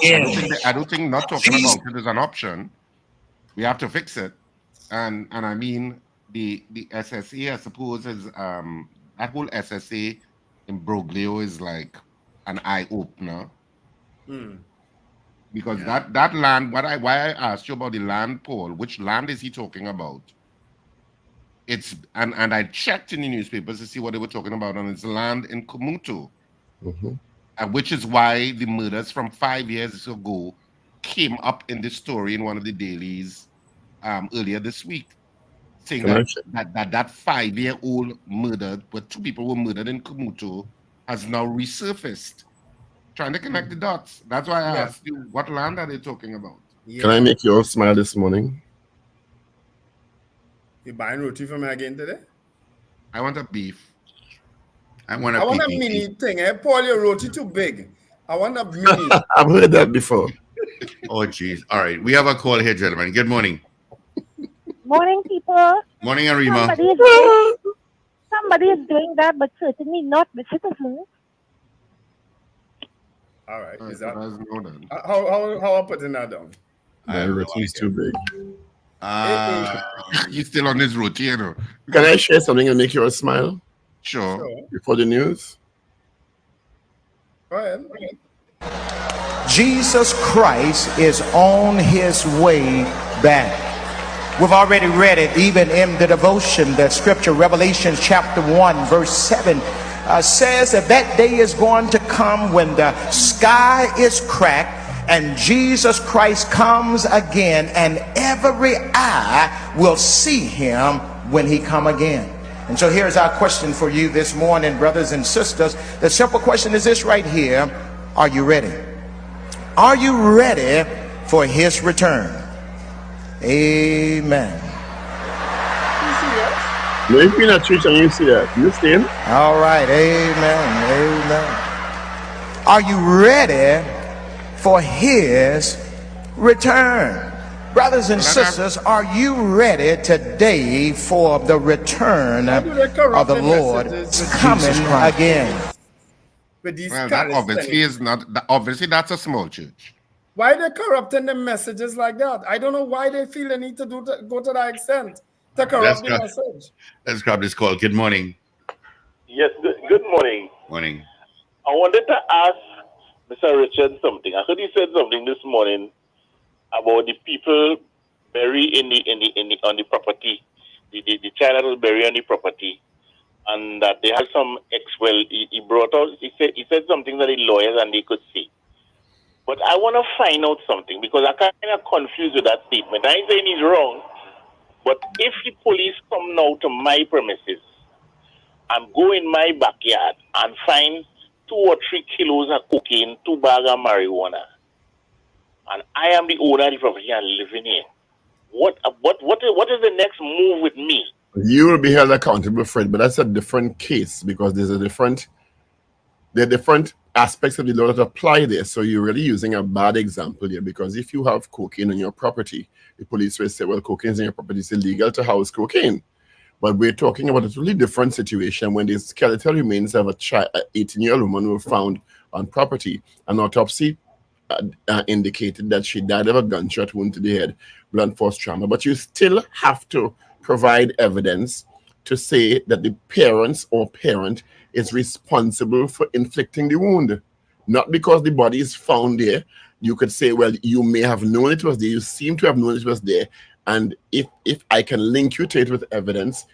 I don't think not talking about it is an option. We have to fix it. And I mean, the SSA, I suppose, is that whole SSA imbroglio is like an eye-opener. Because that land, why I asked you about the land poll, which land is he talking about? It's and I checked in the newspapers to see what they were talking about, and it's land in Kumutu, which is why the murders from 5 years ago came up in the story in one of the dailies earlier this week, saying that 5-year-old murder, where 2 people were murdered in Kumutu, has now resurfaced. Trying to connect the dots. That's why I asked you, what land are they talking about? Can I make you all smile this morning? You buying roti for me again today? I want a beef. I want a mini thing. Paul, your roti too big. I want a mini. I've heard that before. Oh, geez. All right. We have a call here, gentlemen. Good morning. Morning, people. Morning, Arima. Somebody is doing that, but certainly not the citizens. All right. Is that how I putting that down? My roti is too big. He's still on his roti, you know. Can I share something and make you all smile? Sure. Before the news? Go ahead. Jesus Christ is on his way back. We've already read it even in the devotion, that scripture, Revelation chapter 1, verse 7, says that day is going to come when the sky is cracked and Jesus Christ comes again, and every eye will see him when he come again. And so here's our question for you this morning, brothers and sisters. The simple question is this right here. Are you ready? Are you ready for his return? Amen. No, you've been at church and you see that. You see him? All right. Amen. Amen. Are you ready for his return? Brothers and sisters, are you ready today for the return of the Lord coming again? Well, that obviously is not. Obviously, that's a small church. Why are they corrupting the messages like that? I don't know why they feel the need to go to that extent to corrupt the message. Let's grab this call. Good morning. Yes, good morning. Morning. I wanted to ask Mr. Richard something. I heard he said something this morning about the people buried on the property, the child that was buried on the property, and that they had some he brought out. He said something that the lawyers and they could see. But I want to find out something because I kind of confused with that statement. I ain't saying he's wrong, but if the police come now to my premises and go in my backyard and find 2 or 3 kilos of cocaine, 2 bags of marijuana, and I am the owner of the property and living here, what is the next move with me? You will be held accountable for it, but that's a different case because there are different aspects of the law that apply there. So you're really using a bad example here because if you have cocaine on your property, the police will say, well, cocaine is on your property, it's illegal to house cocaine. But we're talking about a totally different situation when the skeletal remains of a 18-year-old woman were found on property. An autopsy indicated that she died of a gunshot wound to the head, blunt force trauma. But you still have to provide evidence to say that the parents or parent is responsible for inflicting the wound. Not because the body is found there. You could say, well, you may have known it was there. You seem to have known it was there. And if I can link you to it with evidence,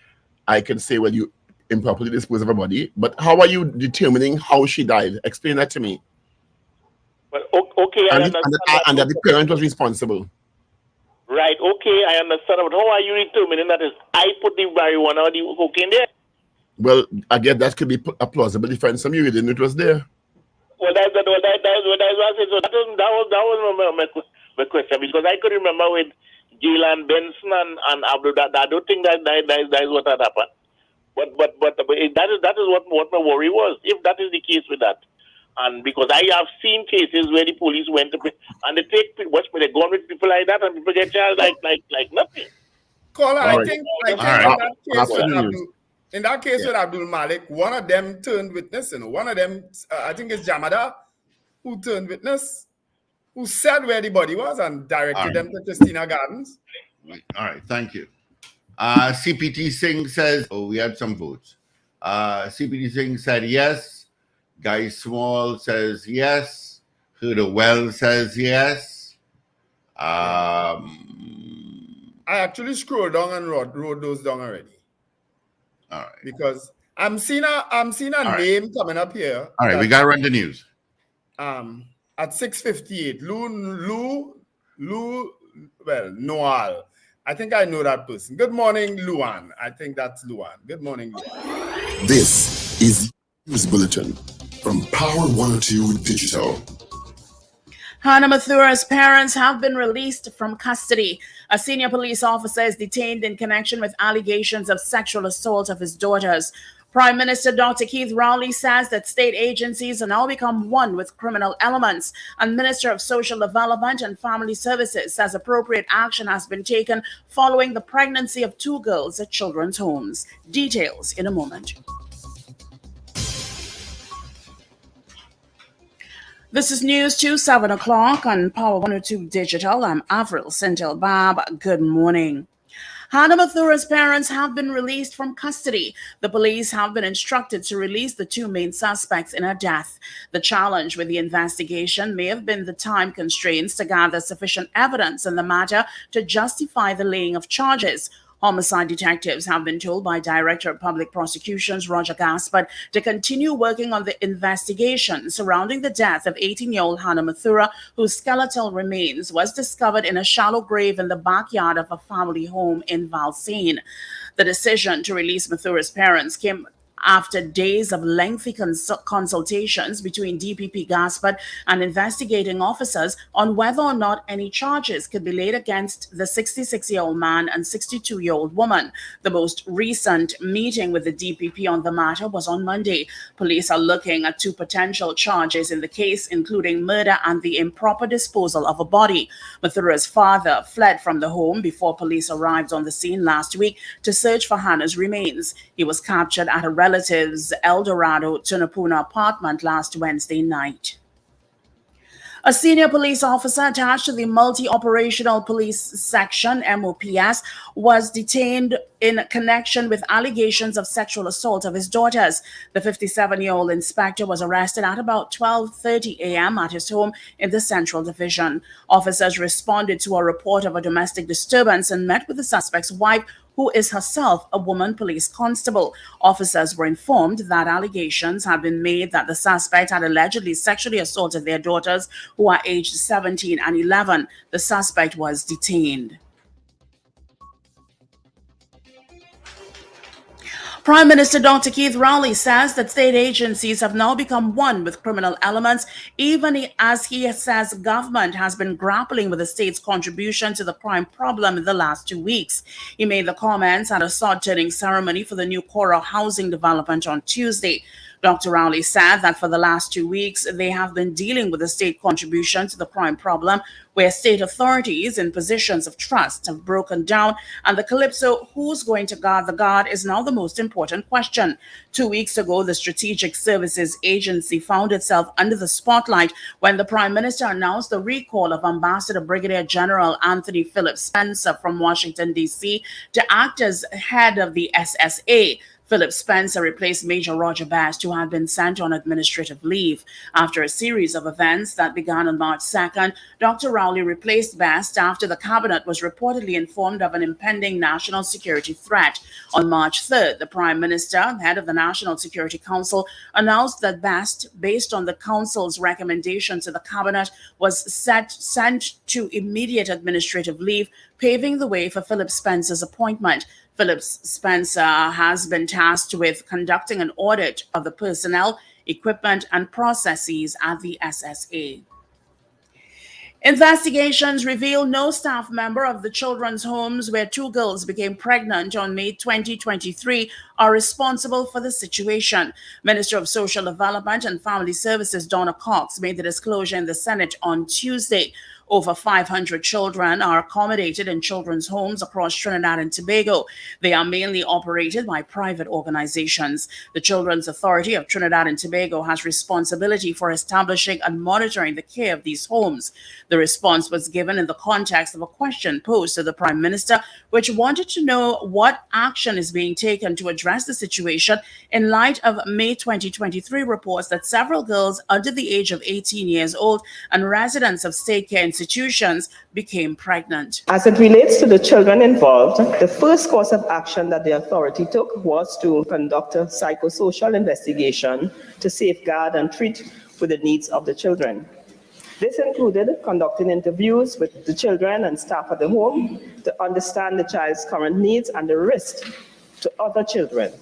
I can say, well, you improperly disposed of a body. But how are you determining how she died? Explain that to me. Well, okay, and that the parent was responsible. Right, okay, I understand. But how are you determining that is I put the marijuana or the cocaine there? Well, again, that could be a plausible defense from you. You didn't know it was there. Well, that was my question because I could remember with Gillan Benson and Abdul. I don't think that is what had happened. But that is what my worry was. If that is the case with that. And because I have seen cases where the police went to and they go on with people like that and people get charged like nothing. Caller, I think in that case with Abdul Malik, one of them turned witness. One of them, I think it's Jamada, who turned witness, who said where the body was and directed them to Christina Gardens. All right, thank you. CPT Singh says, we had some votes. CPT Singh said yes. Guy Small says yes. Huda Well says yes. I actually scrolled down and wrote those down already. All right. Because I'm seeing a name coming up here. All right, we gotta run the news. At 6:58, Noal. I think I know that person. Good morning, Luan. I think that's Luan. Good morning, Luan. This is News Bulletin from Power 102 Digital. Hannah Mathura's parents have been released from custody. A senior police officer is detained in connection with allegations of sexual assault of his daughters. Prime Minister Dr. Keith Rowley says that state agencies have now become one with criminal elements. And Minister of Social Development and Family Services says appropriate action has been taken following the pregnancy of 2 girls at children's homes. Details in a moment. This is news to 7 o'clock on Power 102 Digital. I'm Avril Sentil-Bab. Good morning. Hannah Mathura's parents have been released from custody. The police have been instructed to release the 2 main suspects in her death. The challenge with the investigation may have been the time constraints to gather sufficient evidence in the matter to justify the laying of charges. Homicide detectives have been told by Director of Public Prosecutions Roger Gaspard to continue working on the investigation surrounding the death of 18-year-old Hannah Mathura, whose skeletal remains was discovered in a shallow grave in the backyard of a family home in Valine. The decision to release Mathura's parents came after days of lengthy consultations between DPP Gaspard and investigating officers on whether or not any charges could be laid against the 66-year-old man and 62-year-old woman. The most recent meeting with the DPP on the matter was on Monday. Police are looking at 2 potential charges in the case, including murder and the improper disposal of a body. Mathura's father fled from the home before police arrived on the scene last week to search for Hannah's remains. He was captured at a relative's El Dorado, Tunapuna apartment last Wednesday night. A senior police officer attached to the Multi-Operational Police Section, MOPS, was detained in connection with allegations of sexual assault of his daughters. The 57-year-old inspector was arrested at about 12:30 a.m. at his home in the Central Division. Officers responded to a report of a domestic disturbance and met with the suspect's wife, who is herself a woman police constable. Officers were informed that allegations had been made that the suspect had allegedly sexually assaulted their daughters, who are aged 17 and 11. The suspect was detained. Prime Minister Dr. Keith Rowley says that state agencies have now become one with criminal elements, even as he says government has been grappling with the state's contribution to the crime problem in the last 2 weeks. He made the comments at a sod-turning ceremony for the new Cora housing development on Tuesday. Dr. Rowley said that for the last 2 weeks, they have been dealing with the state contribution to the crime problem, where state authorities in positions of trust have broken down, and the calypso, who's going to guard the guard, is now the most important question. 2 weeks ago, the Strategic Services Agency found itself under the spotlight when the Prime Minister announced the recall of Ambassador Brigadier General Anthony Philip Spencer from Washington, D.C. to act as head of the SSA. Philip Spencer replaced Major Roger Best, who had been sent on administrative leave. After a series of events that began on March 2nd, Dr. Rowley replaced Best after the cabinet was reportedly informed of an impending national security threat. On March 3rd, the Prime Minister, head of the National Security Council, announced that Best, based on the Council's recommendation to the cabinet, was sent to immediate administrative leave, paving the way for Philip Spencer's appointment. Philip Spencer has been tasked with conducting an audit of the personnel, equipment, and processes at the SSA. Investigations reveal no staff member of the children's homes where 2 girls became pregnant on May 2023 are responsible for the situation. Minister of Social Development and Family Services Donna Cox made the disclosure in the Senate on Tuesday. Over 500 children are accommodated in children's homes across Trinidad and Tobago. They are mainly operated by private organizations. The Children's Authority of Trinidad and Tobago has responsibility for establishing and monitoring the care of these homes. The response was given in the context of a question posed to the Prime Minister, which wanted to know what action is being taken to address the situation in light of May 2023 reports that several girls under the age of 18 years old and residents of state care institutions became pregnant. As it relates to the children involved, the first course of action that the authority took was to conduct a psychosocial investigation to safeguard and treat for the needs of the children. This included conducting interviews with the children and staff at the home to understand the child's current needs and the risk to other children.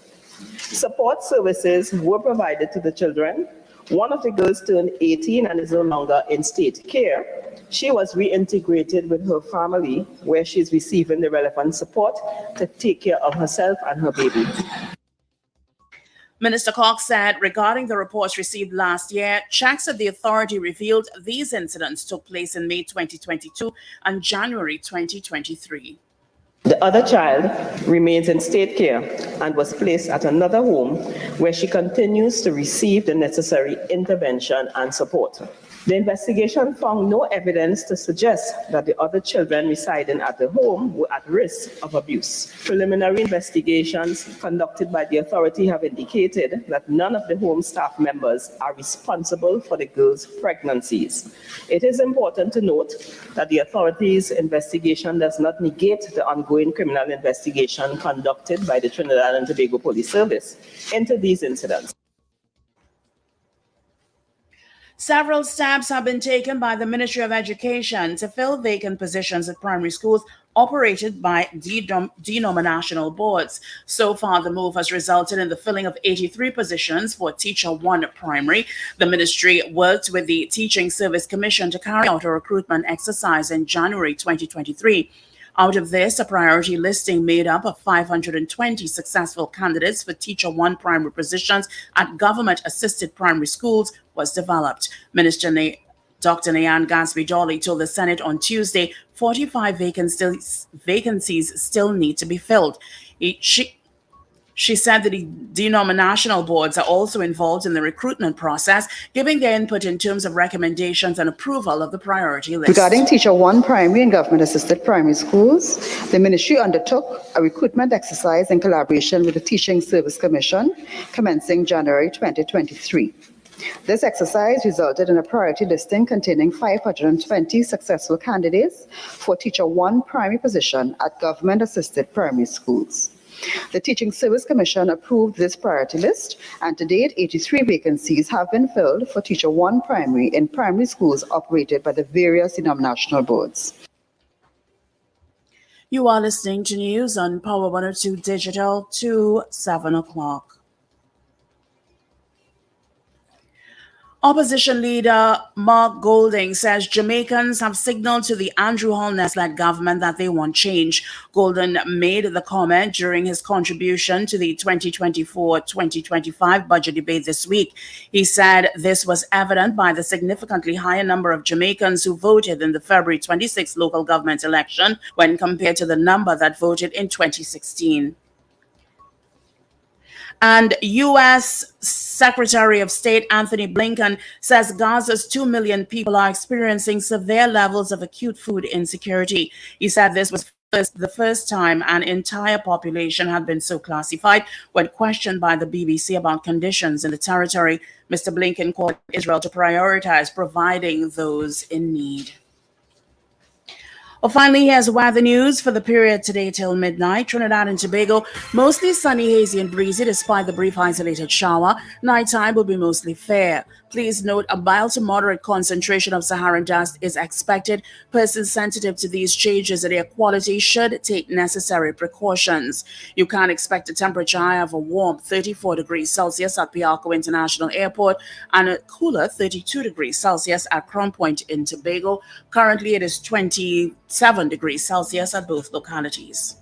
Support services were provided to the children. One of the girls turned 18 and is no longer in state care. She was reintegrated with her family, where she's receiving the relevant support to take care of herself and her baby. Minister Cox said regarding the reports received last year, checks at the authority revealed these incidents took place in May 2022 and January 2023. The other child remains in state care and was placed at another home where she continues to receive the necessary intervention and support. The investigation found no evidence to suggest that the other children residing at the home were at risk of abuse. Preliminary investigations conducted by the authority have indicated that none of the home staff members are responsible for the girls' pregnancies. It is important to note that the authority's investigation does not negate the ongoing criminal investigation conducted by the Trinidad and Tobago Police Service into these incidents. Several steps have been taken by the Ministry of Education to fill vacant positions at primary schools operated by denominational boards. So far, the move has resulted in the filling of 83 positions for Teacher 1 Primary. The ministry worked with the Teaching Service Commission to carry out a recruitment exercise in January 2023. Out of this, a priority listing made up of 520 successful candidates for Teacher 1 primary positions at government-assisted primary schools was developed. Minister Dr. Nayan Gatsby-Dolly told the Senate on Tuesday 45 vacancies still need to be filled. She said that the denominational boards are also involved in the recruitment process, giving their input in terms of recommendations and approval of the priority list. Regarding Teacher 1 primary and government-assisted primary schools, the ministry undertook a recruitment exercise in collaboration with the Teaching Service Commission commencing January 2023. This exercise resulted in a priority listing containing 520 successful candidates for Teacher 1 primary position at government-assisted primary schools. The Teaching Service Commission approved this priority list, and to date, 83 vacancies have been filled for Teacher 1 primary in primary schools operated by the various denominational boards. You are listening to news on Power 102 Digital to 7 o'clock. Opposition leader Mark Golding says Jamaicans have signaled to the Andrew Holness-led government that they want change. Golding made the comment during his contribution to the 2024-2025 budget debate this week. He said this was evident by the significantly higher number of Jamaicans who voted in the February 26 local government election when compared to the number that voted in 2016. And U.S. Secretary of State Anthony Blinken says Gaza's 2 million people are experiencing severe levels of acute food insecurity. He said this was the first time an entire population had been so classified. When questioned by the BBC about conditions in the territory, Mr. Blinken called Israel to prioritize providing those in need. Well, finally, here's weather news for the period today till midnight. Trinidad and Tobago, mostly sunny, hazy, and breezy despite the brief isolated shower. Nighttime will be mostly fair. Please note a mild to moderate concentration of Saharan dust is expected. Persons sensitive to these changes in air quality should take necessary precautions. You can expect a temperature high of a warm 34 degrees Celsius at Piarco International Airport and a cooler 32 degrees Celsius at Crown Point in Tobago. Currently, it is 27 degrees Celsius at both localities.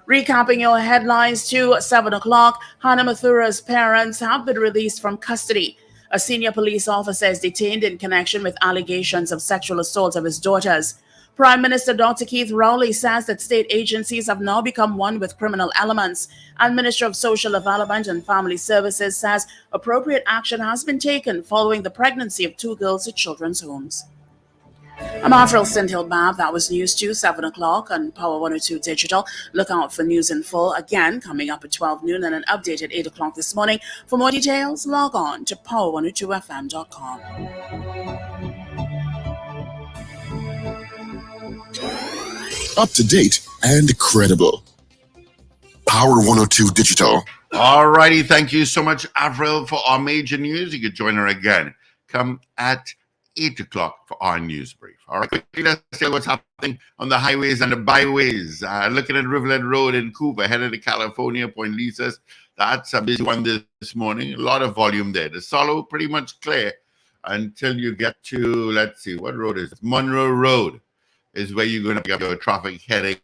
Recapping your headlines to 7 o'clock, Hannah Mathura's parents have been released from custody. A senior police officer is detained in connection with allegations of sexual assault of his daughters. Prime Minister Dr. Keith Rowley says that state agencies have now become one with criminal elements. And Minister of Social Development and Family Services says appropriate action has been taken following the pregnancy of 2 girls at children's homes. I'm Avril Sindhill-Bab. That was News 2, 7 o'clock on Power 102 Digital. Look out for news in full again coming up at 12 noon and an update at 8 o'clock this morning. For more details, log on to power102fm.com. Up to date and credible. Power 102 Digital. All righty. Thank you so much, Avril, for our major news. You could join her again. Come at 8 o'clock for our news brief. All right, quickly, let's see what's happening on the highways and the byways. Looking at Riverland Road in Cooper, headed to California, Point Lisas. That's a busy one this morning. A lot of volume there. The Solo pretty much clear until you get to, let's see, what road is it? Monroe Road is where you're going to pick up your traffic heading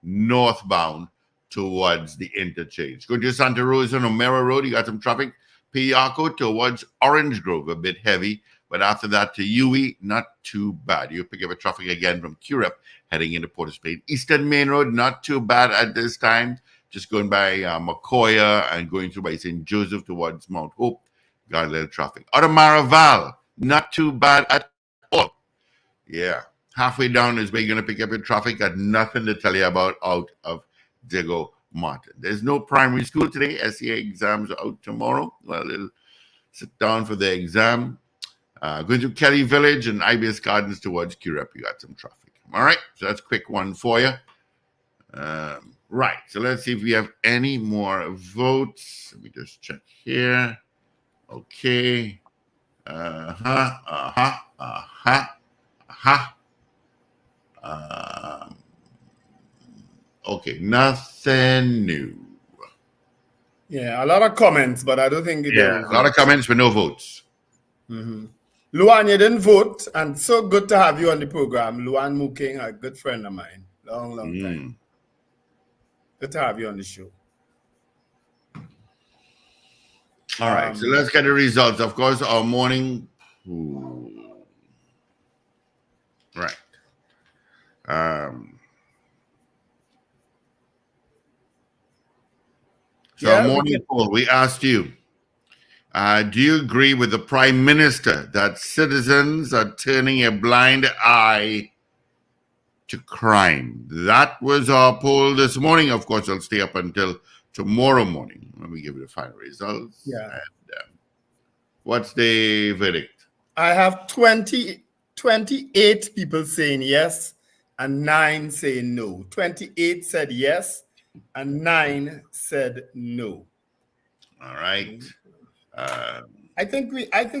northbound towards the interchange. Going to Santa Rosa and O'Mara Road, you got some traffic. Piarco towards Orange Grove, a bit heavy. But after that to UE, not too bad. You pick up a traffic again from Curepe heading into Port of Spain. Eastern Main Road, not too bad at this time. Just going by Macoya and going through by St. Joseph towards Mount Hope. Got a little traffic. Out of Maraval, not too bad at all. Yeah. Halfway down is where you're going to pick up your traffic. Got nothing to tell you about out of Diego Martin. There's no primary school today. SEA exams are out tomorrow. Well, they'll sit down for the exam. Going to Kelly Village and Ibis Gardens towards Curepe, you got some traffic. All right, so that's a quick one for you. Right, so let's see if we have any more votes. Let me just check here. Okay. Okay, nothing new. Yeah, a lot of comments, but I don't think Yeah, a lot of comments but no votes. Luan, you didn't vote, and so good to have you on the program. Luan Mooking, a good friend of mine. Long time. Good to have you on the show. All right, so let's get the results. Of course, our morning. Right. So our morning poll, we asked you, do you agree with the Prime Minister that citizens are turning a blind eye to crime? That was our poll this morning. Of course, I'll stay up until tomorrow morning when we give you the final results. Yeah. And, what's the verdict? I have 28 people saying yes and 9 saying no. 28 said yes and 9 said no. All right. I think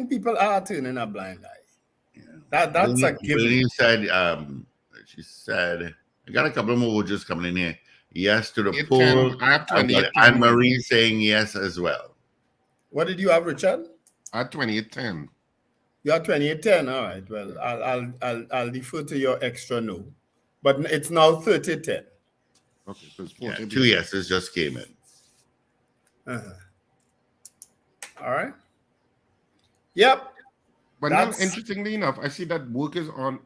people are turning a blind eye. Yeah. That's a given. Valine said, she said, I got a couple more just coming in here. Yes to the poll. I have 28. Anne Marie saying yes as well. What did you have, Richard? I had 28-10. You are 28-10. All right. Well, I'll defer to your extra no, but it's now 30-10. Okay, so it's 40. 2 yeses just came in. All right. Yep. But now, interestingly enough, I see that work is on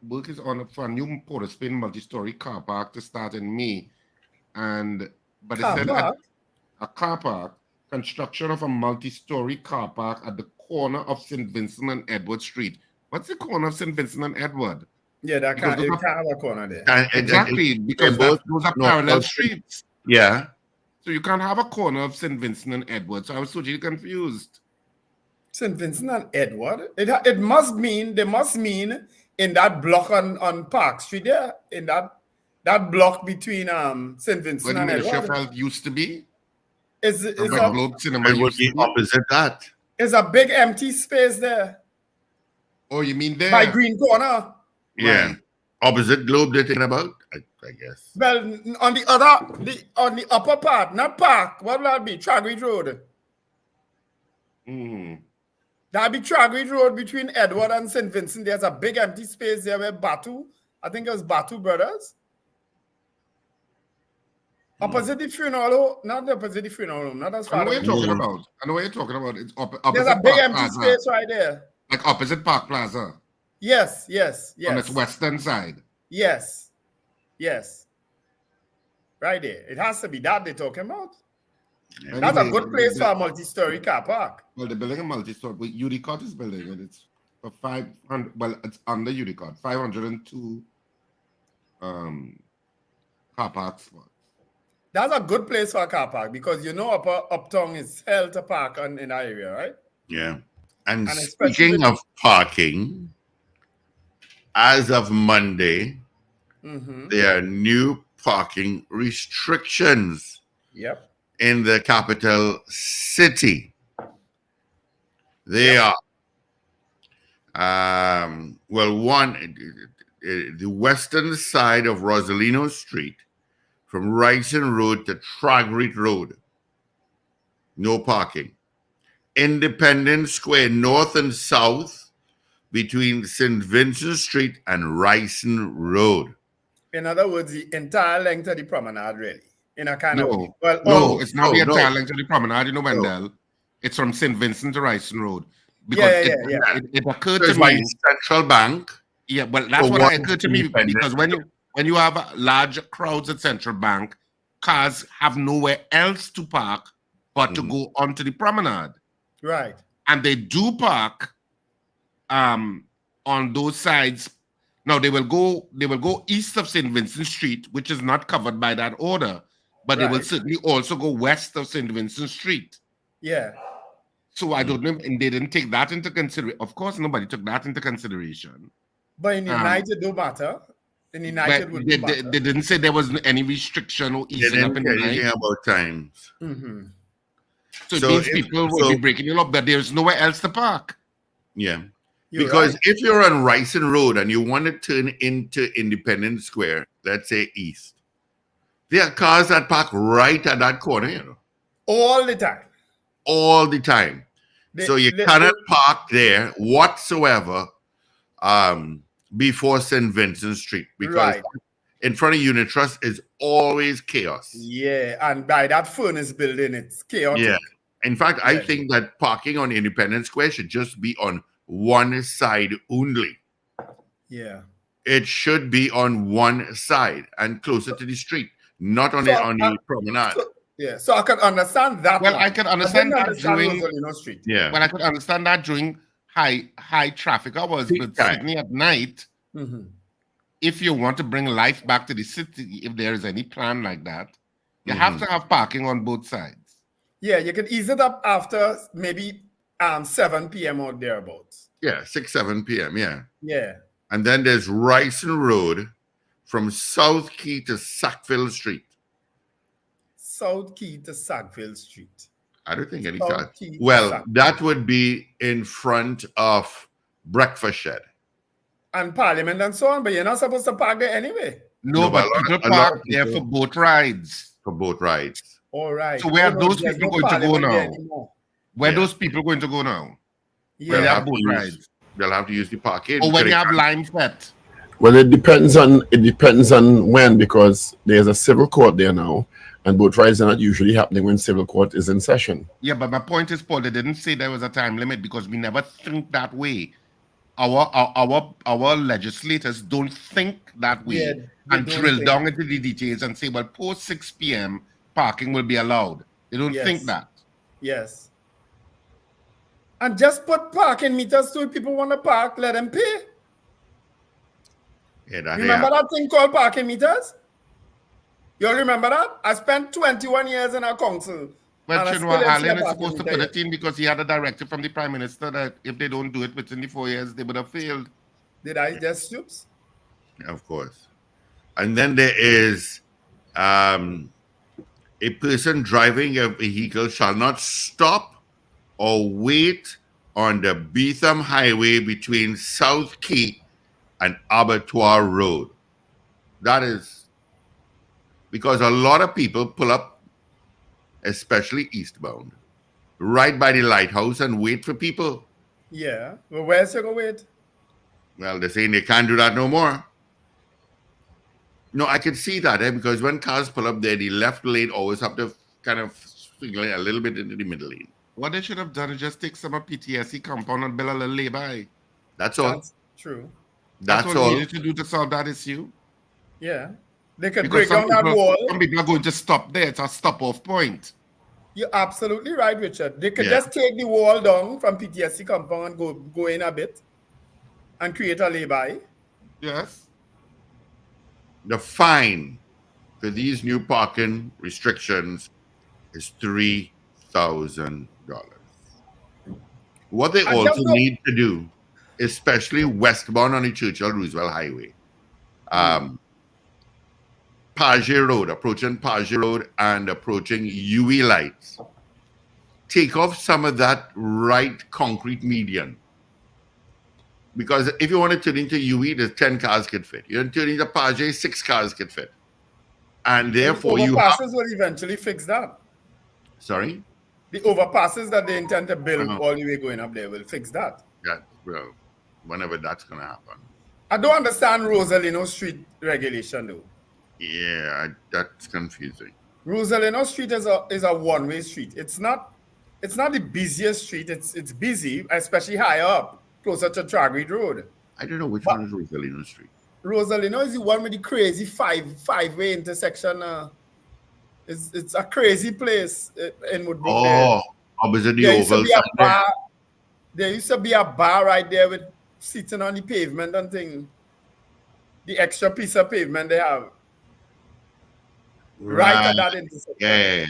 for a new Port of Spain multi-story car park to start in May, but it said a car park, construction of a multi-story car park at the corner of St. Vincent and Edward Street. What's the corner of St. Vincent and Edward? Yeah, that can't have a corner there. Exactly, because those are parallel streets. Yeah. So you can't have a corner of St. Vincent and Edward. So I was totally confused. St. Vincent and Edward? It must mean, they must mean in that block on Park Street there, in that block between St. Vincent and Edward. Sheffield used to be? It would be opposite that. It's a big empty space there. Oh, you mean there? By Green Corner. Yeah. Right. Opposite Globe they're talking about, I guess. Well, on the upper part, not Park. What will that be? Tragridge Road. That'd be Tragridge Road between Edward and St. Vincent. There's a big empty space there where Batu, I think it was Batu Brothers. Opposite the funeral home, not the opposite the funeral home, not as far. I know what you're talking about. I know what you're talking about. It's opposite there's a big Park empty Plaza. space right there. Like opposite Park Plaza. Yes. On its western side. Yes. Right there. It has to be that they're talking about. Yeah. That's a good place for a multi-story car park. Well, they're building a multi-story. Udicott is building it. It's for 500. Well, it's under Udicott. 502 car park spots. That's a good place for a car park because Uptown is hell to park in that area, right? Yeah. And speaking of parking, as of Monday, there are new parking restrictions. Yep. In the capital city. They are the western side of Rosalino Street from Wrighton Road to Tragridge Road. No parking. Independence Square north and south between St. Vincent Street and Wrighton Road. In other words, the entire length of the promenade, really. In a kind of it's not the entire length of the promenade, Wendell. It's from St. Vincent to Wrighton Road. Because it occurred to me. Central Bank. Yeah, well, that's what occurred to me because when you have large crowds at Central Bank, cars have nowhere else to park but to go onto the promenade. Right. And they do park on those sides. Now they will go east of St. Vincent Street, which is not covered by that order. But they will certainly also go west of St. Vincent Street. Yeah. So I don't know, and they didn't take that into consideration. Of course, nobody took that into consideration. But in United, don't matter. In United, they didn't say there was any restriction or easing up in the night. Anything about times. So these people will be breaking it up, but there's nowhere else to park. Yeah. Because if you're on Wrighton Road and you want to turn into Independence Square, let's say east, There are cars that park right at that corner, you know. All the time. All the time. So you cannot park there whatsoever before St. Vincent Street, because in front of Unit Trust is always chaos. Yeah, and by that furnace building, it's chaotic. Yeah. In fact, I think that parking on Independence Square should just be on one side only. Yeah. It should be on one side and closer to the street, not on the promenade. So I can understand that. Well, I can understand that during Street. Yeah. Well, I could understand that during high traffic hours, but Sydney at night. If you want to bring life back to the city, if there is any plan like that, you have to have parking on both sides. Yeah, you can ease it up after maybe 7 p.m. or thereabouts. Yeah, 6, 7 p.m. Yeah. Yeah. And then there's Ryson Road from South Key to Sackville Street. South Key to Sackville Street. I don't think any car. Well, that would be in front of Breakfast Shed. And Parliament and so on, but you're not supposed to park there anyway. No, but people park there for boat rides. For boat rides. All right. So where are those people going to go now? Where are those people going to go now? Yeah. They'll have to use the parking. Or when you have line set. Well, it depends on when, because there's a civil court there now, and boat rides are not usually happening when civil court is in session. Yeah, but my point is, Paul, they didn't say there was a time limit because we never think that way. Our legislators don't think that way and drill down into the details and say, well, post 6 p.m. parking will be allowed. They don't think that. Yes. And just put parking meters so if people want to park, let them pay. Yeah, remember that thing called parking meters? You all remember that? I spent 21 years in our council. Well, Chinua Allen is supposed to put it in because he had a directive from the Prime Minister that if they don't do it within the 4 years, they would have failed. Did I just stoops? Of course. And then there is a person driving a vehicle shall not stop or wait on the Beetham Highway between South Key and Abattoir Road. That is because a lot of people pull up, especially eastbound, right by the lighthouse and wait for people. Yeah. Well, where's you going to wait? Well, they're saying they can't do that no more. No, I can see that, because when cars pull up there, the left lane always have to kind of swing a little bit into the middle lane. What they should have done is just take some of PTSD compound and build a little lay-by. That's all. That's true. That's what all. we needed to do to solve that issue. Yeah. They could break down that wall. Some people are going to stop there. It's a stop-off point. You're absolutely right, Richard. They could just take the wall down from PTSD compound and go in a bit and create a lay-by. Yes. The fine for these new parking restrictions is $3,000. What they also need to do, especially westbound on the Churchill Roosevelt Highway, Page Road, approaching Page Road and approaching UE lights, take off some of that right concrete median. Because if you want to turn into UE, there's 10 cars can fit. You turn into Page, 6 cars can fit. And therefore the overpasses will eventually fix that. Sorry? The overpasses that they intend to build all the way going up there will fix that. Yeah, well, whenever that's going to happen. I don't understand Rosalino Street regulation though. Yeah, that's confusing. Rosalino Street is a one-way street. It's not the busiest street. It's busy, especially higher up, closer to Tragweed Road. I don't know which one is Rosalino Street. Rosalino is the one with the crazy five-way intersection. It's a crazy place in Woodbrook. Oh, opposite the Oval. There used to be a bar right there with sitting on the pavement and thing. The extra piece of pavement they have. Right at that intersection. Yeah.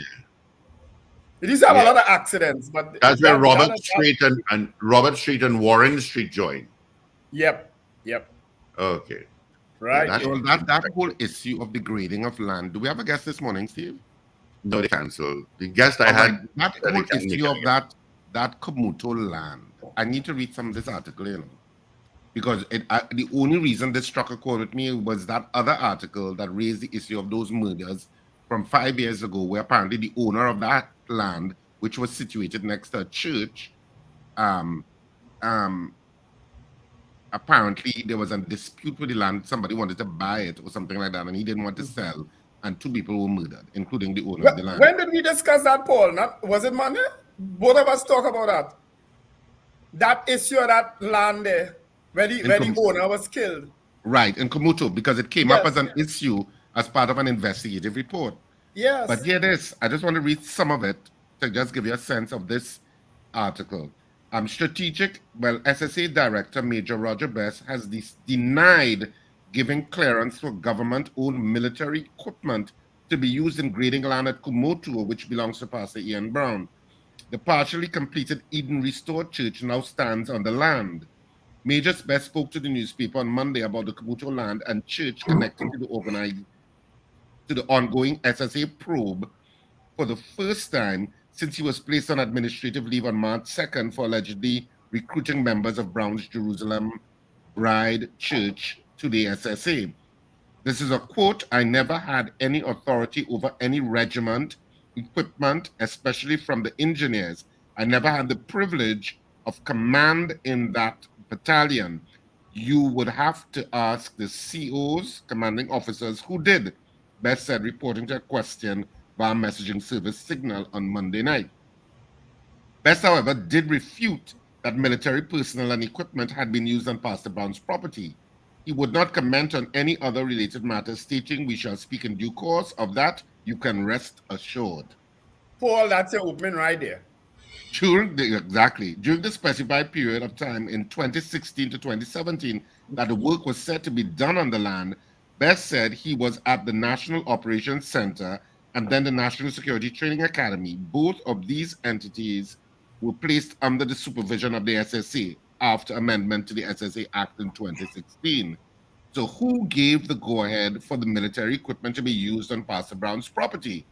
It used to have a lot of accidents, but that's where Robert Street and Robert Street and Warren Street join. Yep. Okay. Right. That whole issue of the grading of land. Do we have a guest this morning, Steve? No, they canceled. The guest I had. That whole issue of that Komuto land. I need to read some of this article, because the only reason this struck a chord with me was that other article that raised the issue of those murders from 5 years ago, where apparently the owner of that land, which was situated next to a church, apparently there was a dispute with the land. Somebody wanted to buy it or something like that, and he didn't want to sell. And 2 people were murdered, including the owner of the land. When did we discuss that, Paul? Was it Monday? Both of us talk about that. That issue of that land there, where the owner was killed. Right, in Komuto, because it came up as an issue as part of an investigative report. Yes. But here it is. I just want to read some of it to just give you a sense of this article. SSA Director Major Roger Best has denied giving clearance for government-owned military equipment to be used in grading land at Komoto, which belongs to Pastor Ian Brown. The partially completed Eden Restored Church now stands on the land. Major Best spoke to the newspaper on Monday about the Komoto land and church connected to the ongoing SSA probe for the first time since he was placed on administrative leave on March 2nd for allegedly recruiting members of Brown's Jerusalem Bride Church to the SSA. This is a quote, "I never had any authority over any regiment, equipment, especially from the engineers. I never had the privilege of command in that battalion. You would have to ask the COs, commanding officers, who did," Best said, reporting to a question via messaging service Signal on Monday night. Best, however, did refute that military personnel and equipment had been used on Pastor Brown's property. He would not comment on any other related matters, stating, "We shall speak in due course. Of that, you can rest assured." Paul, that's your opening right there. During the specified period of time in 2016 to 2017 that the work was said to be done on the land, Best said he was at the National Operations Center and then the National Security Training Academy. Both of these entities were placed under the supervision of the SSA after amendment to the SSA Act in 2016. So who gave the go-ahead for the military equipment to be used on Pastor Brown's property?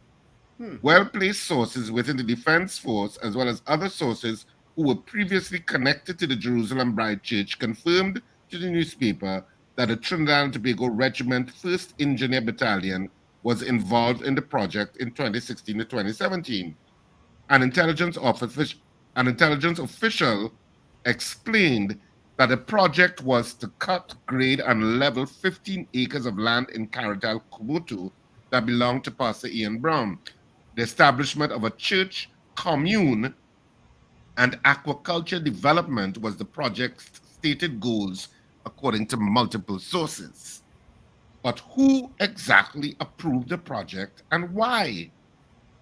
Well-placed sources within the Defense Force, as well as other sources who were previously connected to the Jerusalem Bride Church, confirmed to the newspaper that the Trinidad and Tobago Regiment 1st Engineer Battalion was involved in the project in 2016 to 2017. An intelligence official explained that the project was to cut, grade, and level 15 acres of land in Caratal, Komoto that belonged to Pastor Ian Brown. The establishment of a church commune and aquaculture development was the project's stated goals, according to multiple sources. But who exactly approved the project and why?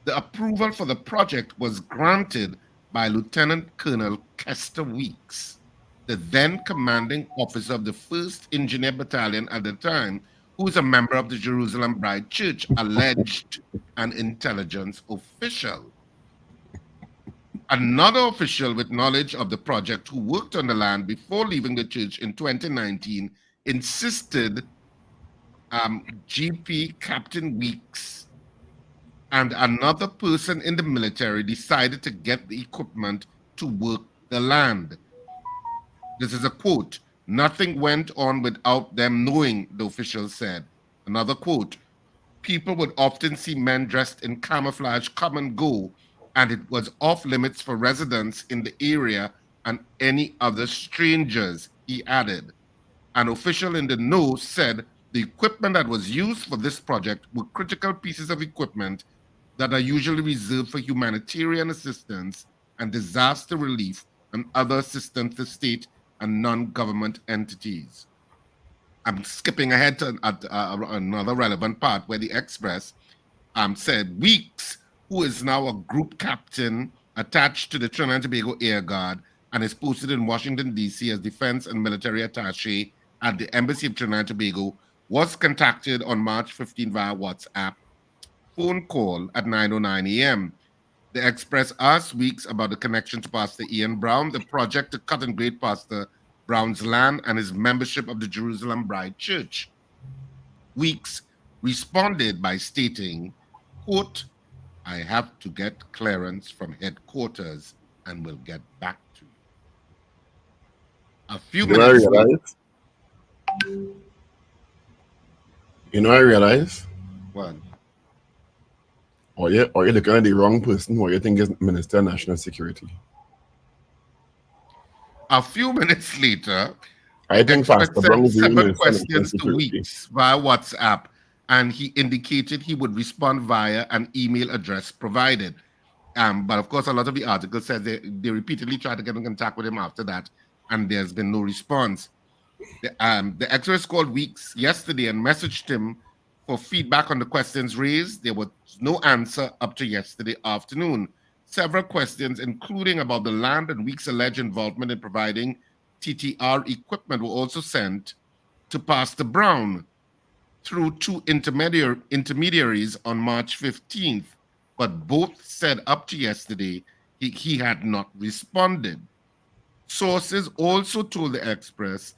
The approval for the project was granted by Lieutenant Colonel Kester Weeks, the then commanding officer of the 1st Engineer Battalion at the time, who is a member of the Jerusalem Bride Church, alleged an intelligence official. Another official with knowledge of the project who worked on the land before leaving the church in 2019 insisted GP Captain Weeks and another person in the military decided to get the equipment to work the land. This is a quote, "Nothing went on without them knowing," the official said. Another quote, "People would often see men dressed in camouflage come and go, and it was off limits for residents in the area and any other strangers," he added. An official in the know said the equipment that was used for this project were critical pieces of equipment that are usually reserved for humanitarian assistance and disaster relief and other assistance to state and non-government entities. I'm skipping ahead to another relevant part where the Express said Weeks, who is now a group captain attached to the Trinidad and Tobago Air Guard and is posted in Washington, D.C. as defense and military attaché at the Embassy of Trinidad and Tobago, was contacted on March 15 via WhatsApp phone call at 9:09 a.m. The Express asked Weeks about the connection to Pastor Ian Brown, the project to cut and grade Pastor Brown's land, and his membership of the Jerusalem Bride Church. Weeks responded by stating, quote, "I have to get clearance from headquarters and will get back to you." A few minutes later, I realize what? Or you're looking at the wrong person who you think is Minister of National Security. A few minutes later, I think Express Pastor Brown sent is the real 7 Minister of National questions to Security. Weeks via WhatsApp, and he indicated he would respond via an email address provided. But of course, a lot of the articles said they repeatedly tried to get in contact with him after that, and there's been no response. The Express called Weeks yesterday and messaged him for feedback on the questions raised. There was no answer up to yesterday afternoon. Several questions, including about the land and Weeks' alleged involvement in providing TTR equipment, were also sent to Pastor Brown through 2 intermediaries on March 15th, but both said up to yesterday he had not responded. Sources also told the Express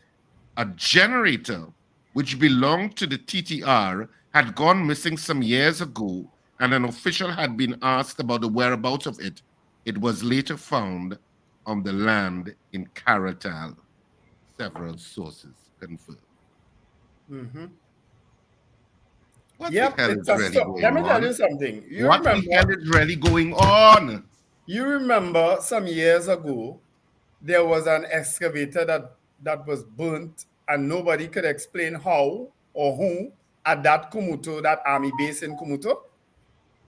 a generator which belonged to the TTR had gone missing some years ago, and an official had been asked about the whereabouts of it. It was later found on the land in Caratal. Several sources confirmed. Mm-hmm. What Yep, the hell it's is a really stop. going Let me tell on? you something. What the hell is really going on? You remember some years ago, there was an excavator that was burnt, and nobody could explain how or who at that Kumuto, that army base in Kumuto?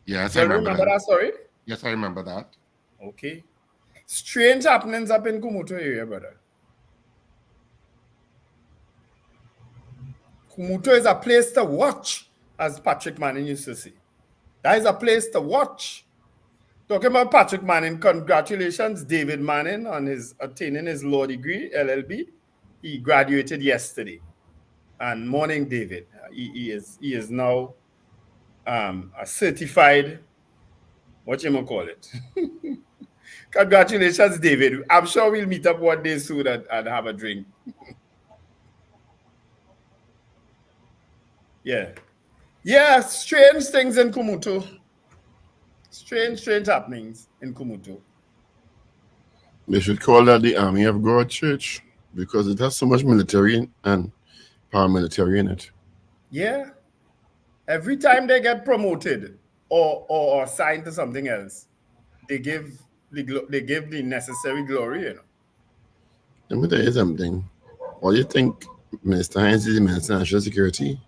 Yes, Do I you remember that story? Yes, I remember that. Okay. Strange happenings up in Kumuto area, brother. Kumuto is a place to watch, as Patrick Manning used to say. That is a place to watch. Talking about Patrick Manning, congratulations, David Manning, on his attaining his law degree, LLB. He graduated yesterday. And morning, David. He is now a certified, what you call it? Congratulations, David. I'm sure we'll meet up one day soon and have a drink. Yeah. Yeah, strange things in Kumuto. Strange happenings in Kumuto. They should call that the Army of God Church because it has so much military and paramilitary in it. Yeah. Every time they get promoted or assigned to something else, they give the necessary glory, you know. Let me tell you something. Or you think Minister Hines is the Minister of National Security?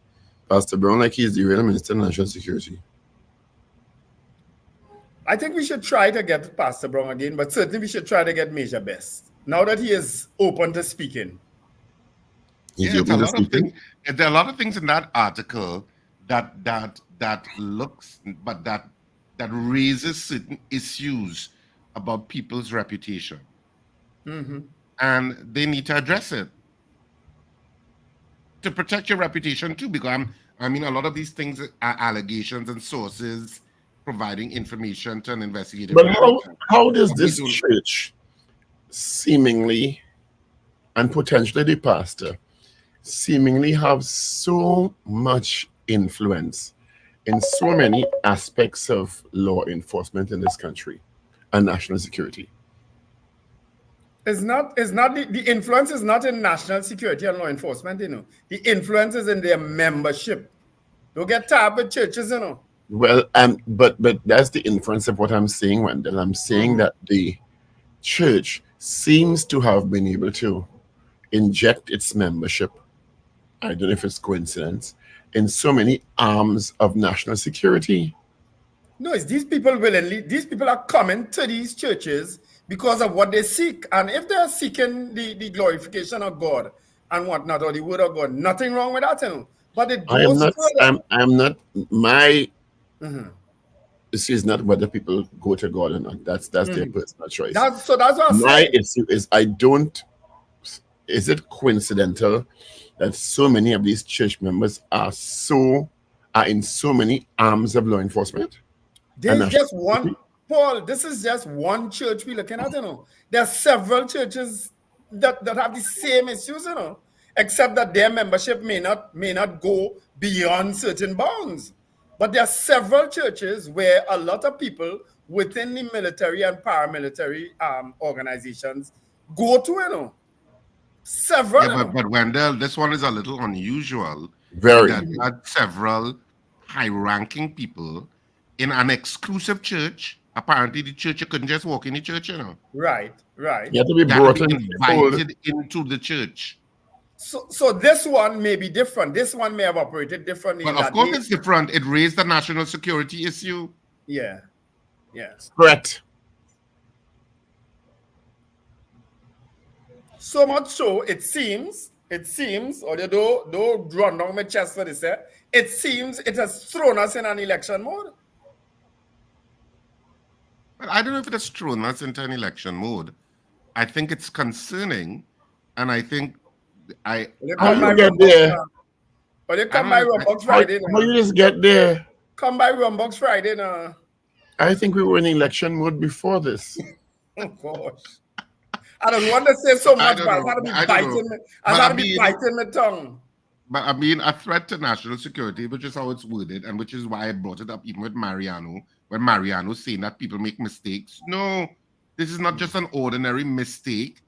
Pastor Brown, like he's the real Minister of National Security. I think we should try to get Pastor Brown again, but certainly we should try to get Major Best. Now that he is open to speaking. There are a lot of things in that article that looks, but that raises certain issues about people's reputation. Mm-hmm. And they need to address it to protect your reputation too, because a lot of these things are allegations and sources providing information to an investigative. But how does this church seemingly and potentially the pastor seemingly have so much influence in so many aspects of law enforcement in this country and national security? It's not the influence is not in national security and law enforcement, you know. The influence is in their membership. Don't get tired with churches, you know. Well, but that's the inference of what I'm saying, Wendell. I'm saying that the church seems to have been able to inject its membership, I don't know if it's coincidence, in so many arms of national security. No, it's these people are coming to these churches because of what they seek. And if they're seeking the glorification of God and whatnot, or the word of God, nothing wrong with that, you know. But it goes further. I'm not my issue is not whether people go to God or not. That's their personal choice. That's what I'm saying. My issue is is it coincidental that so many of these church members are in so many arms of law enforcement? There's just one, Paul, this is just one church we're looking at, you know. There are several churches that have the same issues, you know, except that their membership may not go beyond certain bounds. But there are several churches where a lot of people within the military and paramilitary organizations go to, you know. Several. Yeah, but Wendell, this one is a little unusual. Very. That several high-ranking people in an exclusive church. Apparently, the church, you couldn't just walk in the church, you know. Right. You have to be brought in. Invited into the church. So this one may be different. This one may have operated differently. Well, of course, it's different. It raised the national security issue. Yeah. Correct. So much so, it seems, although don't run down my chest for this, it seems it has thrown us in an election mode. Well, I don't know if it has thrown us into an election mode. I think it's concerning, and I think How you get there? Or they come by Rumbox Friday. How you just get there? Come by Rumbox Friday now. I think we were in election mode before this. Oh gosh. I don't want to say so much, but I gotta be biting my tongue. But I mean, a threat to national security, which is how it's worded, and which is why I brought it up even with Mariano, when Mariano's saying that people make mistakes. No, this is not just an ordinary mistake.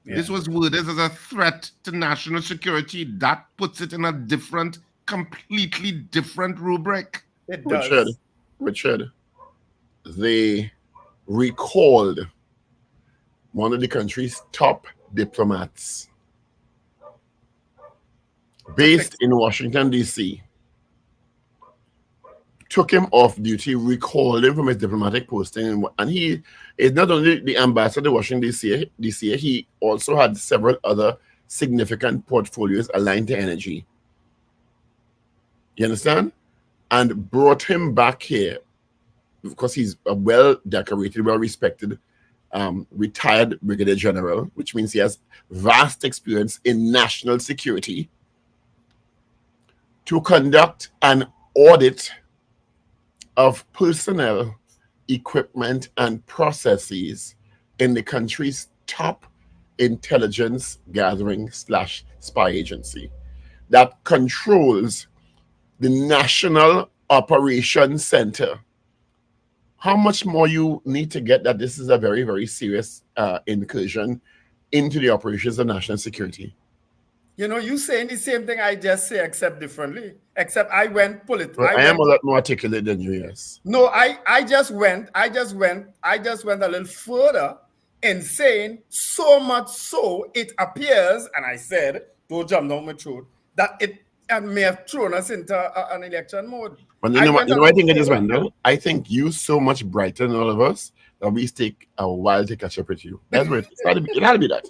Yeah. This was worded as a threat to national security. That puts it in a different, completely different rubric. It does. Richard, they recalled one of the country's top diplomats based in Washington, D.C., took him off duty, recalled him from his diplomatic posting, and he is not only the ambassador to Washington, D.C., he also had several other significant portfolios aligned to energy. You understand? And brought him back here because he's a well-decorated, well-respected retired brigadier general, which means he has vast experience in national security, to conduct an audit of personnel, equipment, and processes in the country's top intelligence gathering / spy agency that controls the National Operations Center. How much more you need to get that this is a very, very serious incursion into the operations of national security? You know, you saying the same thing I just say, except differently. Except I went political. Well, I am a lot more articulate than you, yes. No, I just went a little further in saying so much so it appears, and I said, don't jump down my throat, that it may have thrown us into an election mode. But you know what I think it is, Wendell? I think you so much brighter than all of us that we take a while to catch up with you. That's what it had to be that.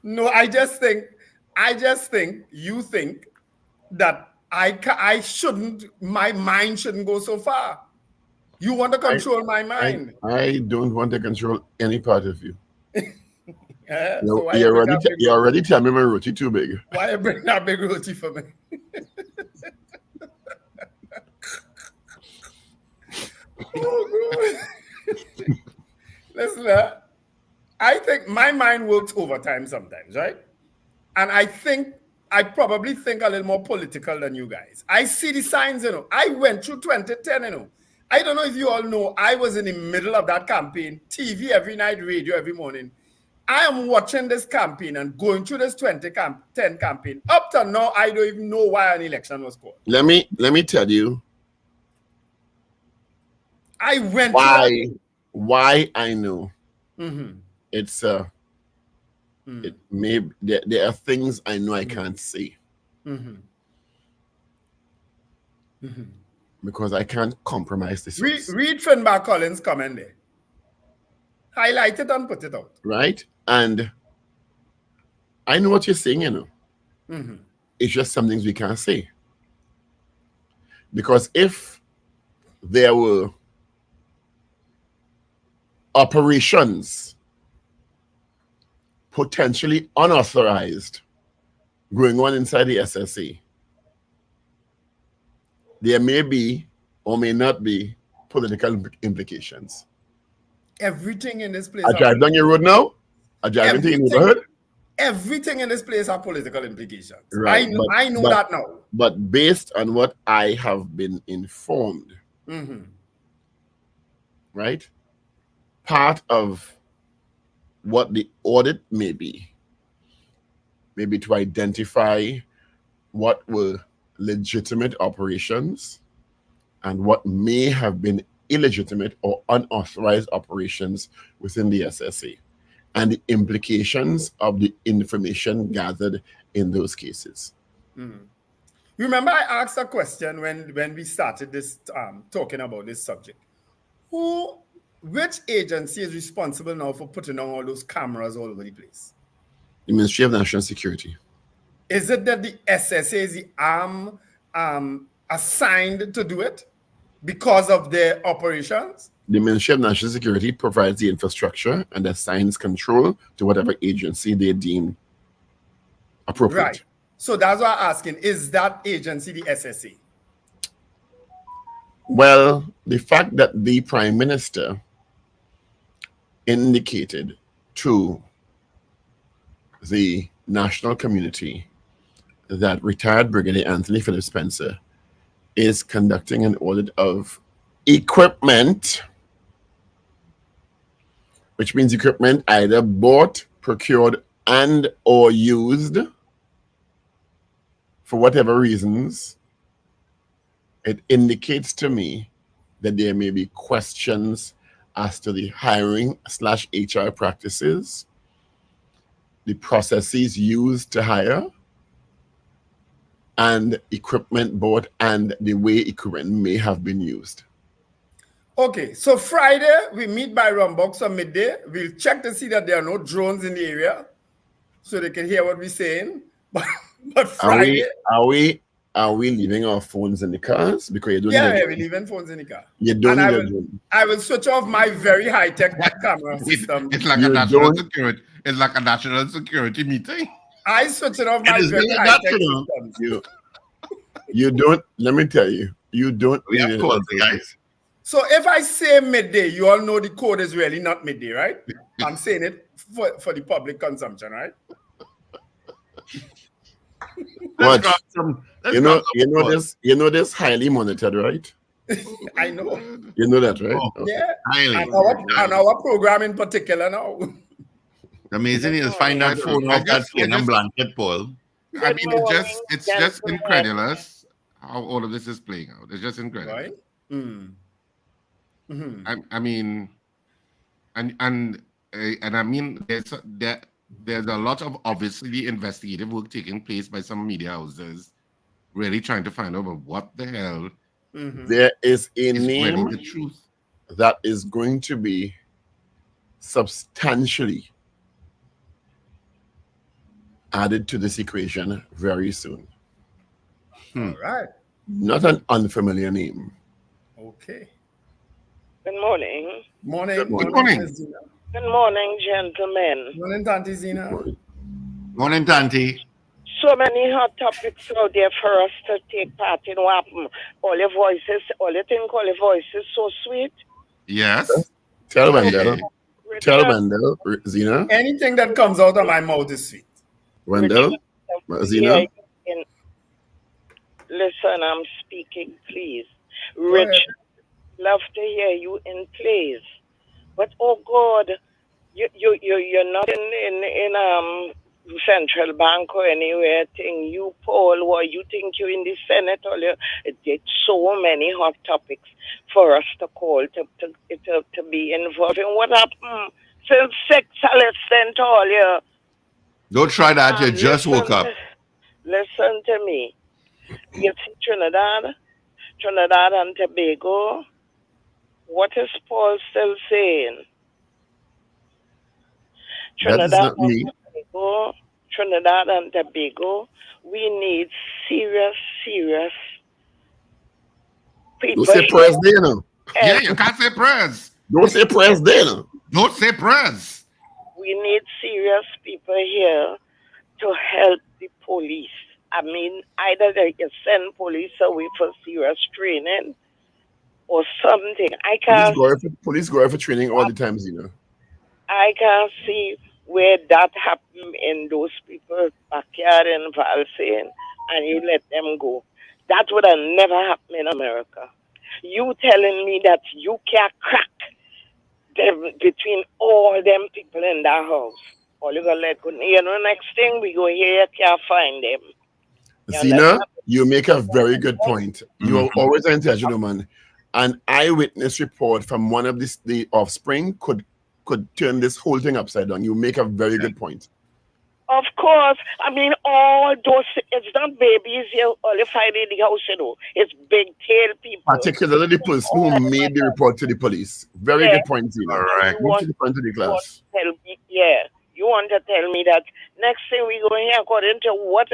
No, I just think you think that I shouldn't, my mind shouldn't go so far. You want to control my mind. I don't want to control any part of you. So you already tell me my roti too big. Why you bring that big roti for me? Oh, God. Listen, I think my mind works overtime sometimes, right? And I probably think a little more political than you guys. I see the signs, you know. I went through 2010, you know. I don't know if you all know, I was in the middle of that campaign, TV every night, radio every morning. I am watching this campaign and going through this 2010 campaign. Up to now, I don't even know why an election was called. Let me tell you. I went why I know. Mm-hmm. It's it may there are things I know I can't see. Mm-hmm. Mm-hmm. Because I can't compromise this. Read Finbar Collins' comment there. Highlight it and put it out. Right? And I know what you're saying, you know. Mm-hmm. It's just some things we can't say. Because if there were operations potentially unauthorized going on inside the SSA, there may be or may not be political implications. Everything in this place. I drive down your road now. I drive into your neighborhood. Everything in this place have political implications. Right, I know that now. But based on what I have been informed, right? Part of what the audit may be to identify what were legitimate operations and what may have been illegitimate or unauthorized operations within the SSA and the implications of the information gathered in those cases. Mm. Remember, I asked a question when we started this talking about this subject. Which agency is responsible now for putting on all those cameras all over the place? The Ministry of National Security. Is it that the SSA is the arm assigned to do it because of their operations? The Ministry of National Security provides the infrastructure and assigns control to whatever agency they deem appropriate. Right. So that's why I'm asking, is that agency the SSA? Well, the fact that the Prime Minister indicated to the national community that retired Brigadier Anthony Philip Spencer is conducting an audit of equipment, which means equipment either bought, procured, and or used for whatever reasons, it indicates to me that there may be questions as to the hiring/HR practices, the processes used to hire, and equipment bought and the way equipment may have been used. Okay, so Friday, we meet by Rumbox on midday. We'll check to see that there are no drones in the area so they can hear what we're saying. But Friday... Are we leaving our phones in the cars? Because you don't we're leaving phones in the car. You don't and need a drone. I will switch off my very high-tech camera system. It's like a national security. It's like a national security meeting. I switch it off my very high-tech system. You don't, let me tell you, you don't we have calls, guys. So if I say midday, you all know the code is really not midday, right? I'm saying it for the public consumption, right? What? You know this highly monitored, right? I know. You know that, right? Oh, yeah. Highly. And our program in particular now. Amazing is find that phone off that skin and blanket, Paul. I mean, it's just incredulous how all of this is playing out. It's just incredible. Right? Mm. Mm-hmm. I mean, and I mean, there's a lot of obviously investigative work taking place by some media houses, really trying to find out what the hell. Mm-hmm. There is a name really the truth that is going to be substantially added to this equation very soon. All right. Not an unfamiliar name. Okay. Good morning. Morning. Good morning. Good morning, gentlemen. Morning, Tanti Zina. Morning, Tanti. So many hot topics out there for us to take part in. What happen? All your voices, all you think all your voices so sweet. Yes. Tell Wendell. Tell Wendell, Zina. Anything that comes out of my mouth is sweet. Wendell, Zina. Listen, I'm speaking, please. Rich, love to hear you in plays. But oh God, you're not in central bank or anywhere. Thing you, Paul, or you think you're in the Senate or it's so many hot topics for us to call to be involved in. What happened since 6 to all you? Don't try that. You just woke up. Listen to me. You see Trinidad and Tobago. What is Paul still saying? Trinidad and Tobago, we need serious people. Don't say prayers there now. Yeah, you can't say prayers. Don't say prayers there now. Don't say prayers. We need serious people here to help the police. I mean, either they can send police away for serious training or something. I can't. Police go out for training all the time, Zina. I can't see where that happened in those people's backyard in Valine, and you let them go. That would have never happened in America. You telling me that you can't crack them between all them people in that house? All you gonna let go. You know, next thing we go here, you can't find them. Zina, you make a very good point. You are always an intelligent woman. an eyewitness report from one of the offspring could turn this whole thing upside down. You make a very good point. Of course. I mean, all those, it's not babies you only find in the house, you know. It's big tail people. Particularly the person who made the report to the police. Very good point, Zina. All right. Move to the front of the class. You want to tell me that next thing we go here, according to what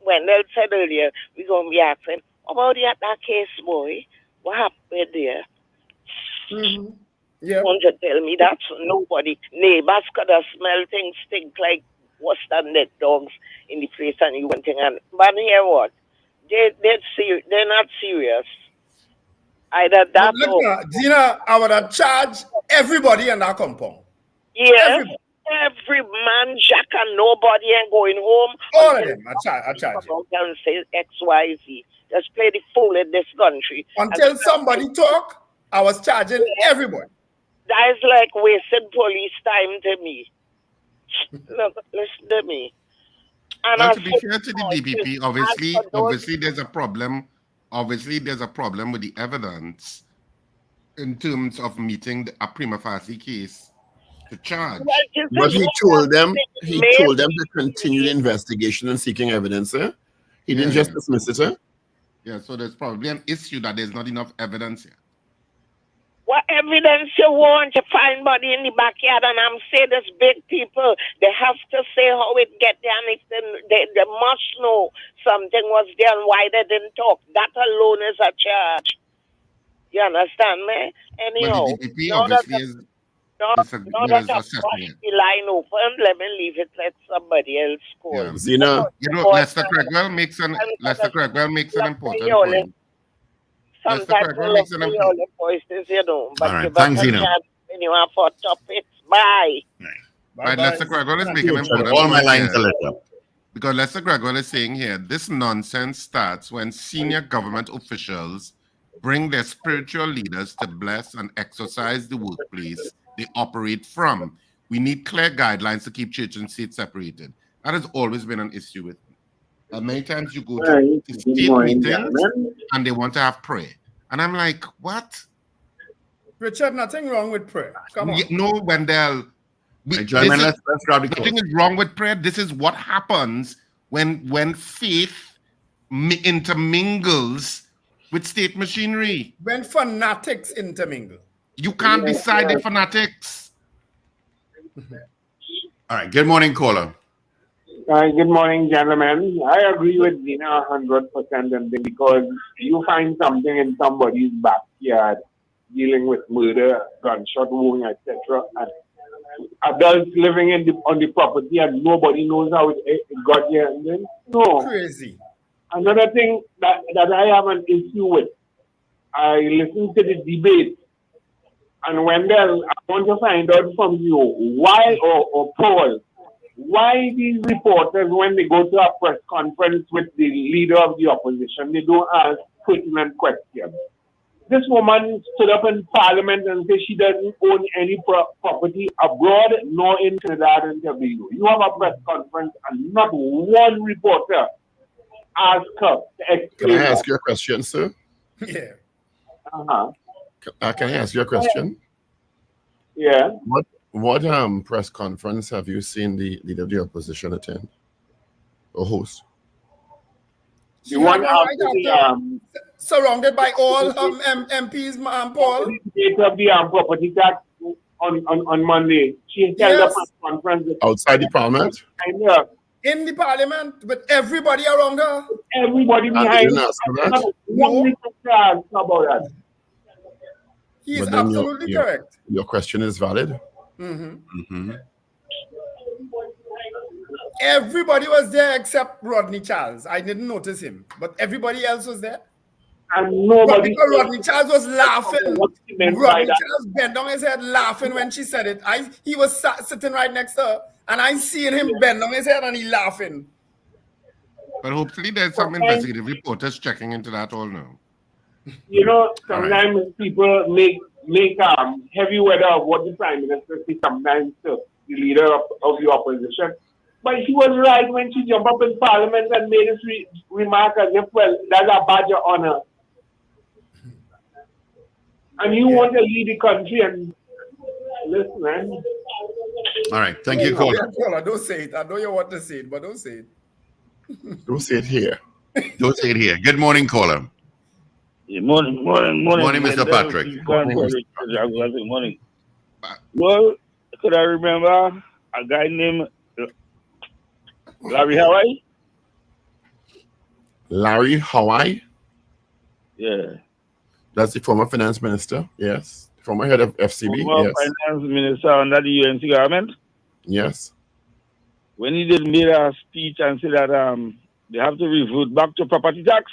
Wendell said earlier, we're going to be asking about that case, boy. What happened there? Mm-hmm. Yeah. You want to tell me that? Nobody, neighbors could have smell things stink like worse than dead dogs in the place and you went thing. But here what? They're not serious. Either that or... Gina, I would have charged everybody in that compound. Yes. Every man, Jack, and nobody ain't going home. All of them. I charge you. And say X, Y, Z. Just play the fool in this country. Until somebody talk, I was charging everybody. That is like wasting police time to me. Look, listen to me. And well, to be fair to the DPP, obviously there's a problem. Obviously, there's a problem with the evidence in terms of meeting a prima facie case to charge. But he told them to continue the investigation and seeking evidence. He didn't just dismiss it. Yeah, so there's probably an issue that there's not enough evidence here. What evidence you want to find body in the backyard? And I'm saying this big people, they have to say how it get there, and if they must know something was there and why they didn't talk. That alone is a charge. You understand me? Anyhow, but the DPP obviously is assessing it. The line open, let me leave it, let somebody else call. Yeah. Zina, Lester Cregwell makes an important point. Sometimes all the voices, you know. But all right, thanks, Zina. When you have for topics, bye. Right, Lester Cregwell is making an important all my point lines here. are lit up. Because Lester Cregwell is saying here, this nonsense starts when senior government officials bring their spiritual leaders to bless and exercise the workplace they operate from. We need clear guidelines to keep church and state separated. That has always been an issue with me. Many times you go to state meetings and they want to have prayer. And I'm like, what? Richard, nothing wrong with prayer. Come on. No, Wendell. Let's grab the nothing is wrong with prayer. This is what happens when faith intermingles with state machinery. When fanatics intermingle. You can't decide the fanatics. All right. Good morning, caller. Good morning, gentlemen. I agree with Zina 100% because you find something in somebody's backyard dealing with murder, gunshot wound, etc. And adults living on the property and nobody knows how it got here. And then, no. Crazy. Another thing that I have an issue with, I listened to the debate, and Wendell, I want to find out from you, why, or Paul, why these reporters, when they go to a press conference with the leader of the opposition, they don't ask pertinent questions? This woman stood up in Parliament and said she doesn't own any property abroad nor in Trinidad and Tobago. You have a press conference and not one reporter asked her to explain. Can I ask you a question, sir? Yeah. Can I ask you a question? Yeah. What press conference have you seen the leader of the opposition attend or host? The one surrounded by all MPs, Paul. The debate of the property tax on Monday. She held up a conference outside the Parliament. In the Parliament, with everybody around her. Everybody behind her. No. About that. He is absolutely correct. Your question is valid. Everybody was there except Rodney Charles. I didn't notice him, but everybody else was there. And nobody. Because Rodney Charles was laughing. Rodney Charles bent on his head laughing when she said it. He was sitting right next to her, and I seen him bend on his head and he laughing. But hopefully there's some investigative reporters checking into that all now. You know, sometimes people make heavy weather of what the Prime Minister says sometimes to the leader of the opposition. But she was right when she jumped up in Parliament and made this remark as if, well, that's a badge of honor. and you want to lead the country. And listen, man. All right. Thank you, caller. Don't say it. I know you want to say it, but don't say it. Don't say it here. Don't say it here. Good morning, caller. Yeah, morning, Mr. Patrick. Morning. Well, could I remember a guy named Larry Hawaii? Larry Hawaii? Yeah. That's the former finance minister. Yes. Former head of FCB. Former yes. finance minister under the UNC government. Yes. When he did make a speech and said that they have to revert back to property tax.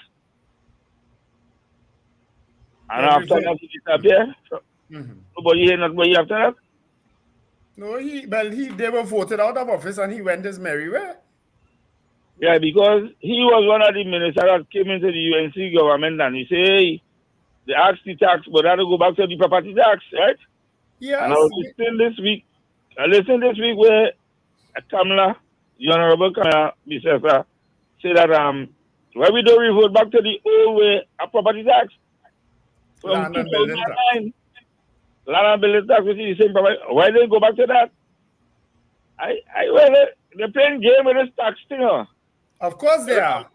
And after that, he disappeared. Nobody hear nothing after that. No, they were voted out of office and he went his merry way. Yeah, because he was one of the ministers that came into the UNC government and he said, hey, they asked the tax, but that'll go back to the property tax, right? Yeah. And I was listening this week. Where Kamala, the Honorable Kamala Bissessa, said that why we don't revert back to the old way of property tax from Land and building tax. 2009. Land and building tax, which is the same property. Why don't go back to that? They're playing game with this tax thing. Of course they are.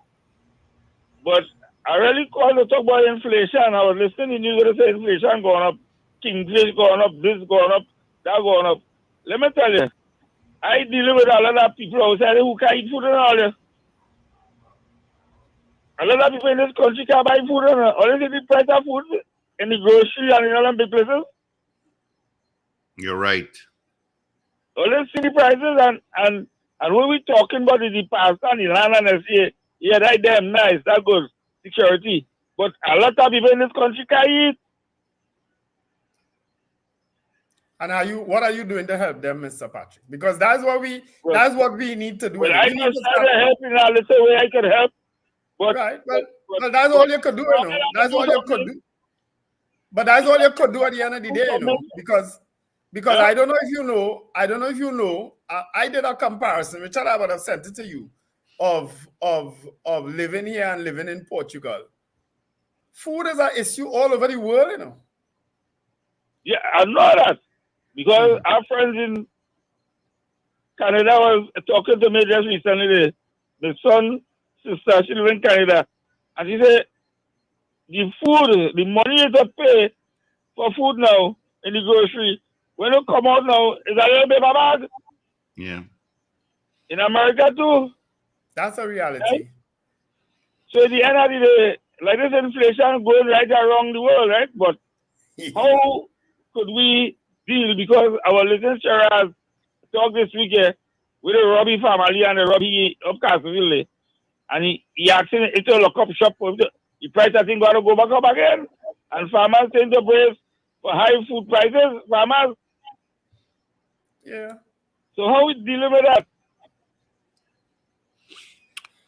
But I really called to talk about inflation. I was listening to news where they say inflation going up, Kingfish going up, this going up, that going up. Let me tell you, I deal with a lot of people outside who can't eat food and all this. A lot of people in this country can't buy food and all. Only the price of food in the grocery and in all them big places. You're right. Only see the prices and when we talking about the past and the land and they say, yeah, that damn nice, that good security. But a lot of people in this country can't eat. And what are you doing to help them, Mr. Patrick? Because that's what we need to do. Well, I can start helping in a little way I can help. But, right. Well, that's all you could do, you know. That's all you could do. But that's all you could do at the end of the day, you know. Because yeah. I don't know if you know, I did a comparison, which I would have sent it to you, of living here and living in Portugal. Food is an issue all over the world, you know. Yeah, I know that. Because our friends in Canada was talking to me just recently. The son, sister, she lives in Canada. And she said, the money you to pay for food now in the grocery, when you come out now, it's a little bit of a bag. Yeah. In America too. That's a reality. Right? So at the end of the day, like this inflation going right around the world, right? But how could we deal? Because our little Shiraz talked this weekend with the Robbie family and the Robbie of Castleville. And he asking it to lock up shop. The price I think got to go back up again. And farmers tend to brace for high food prices. Farmers. Yeah. So how we deal with that?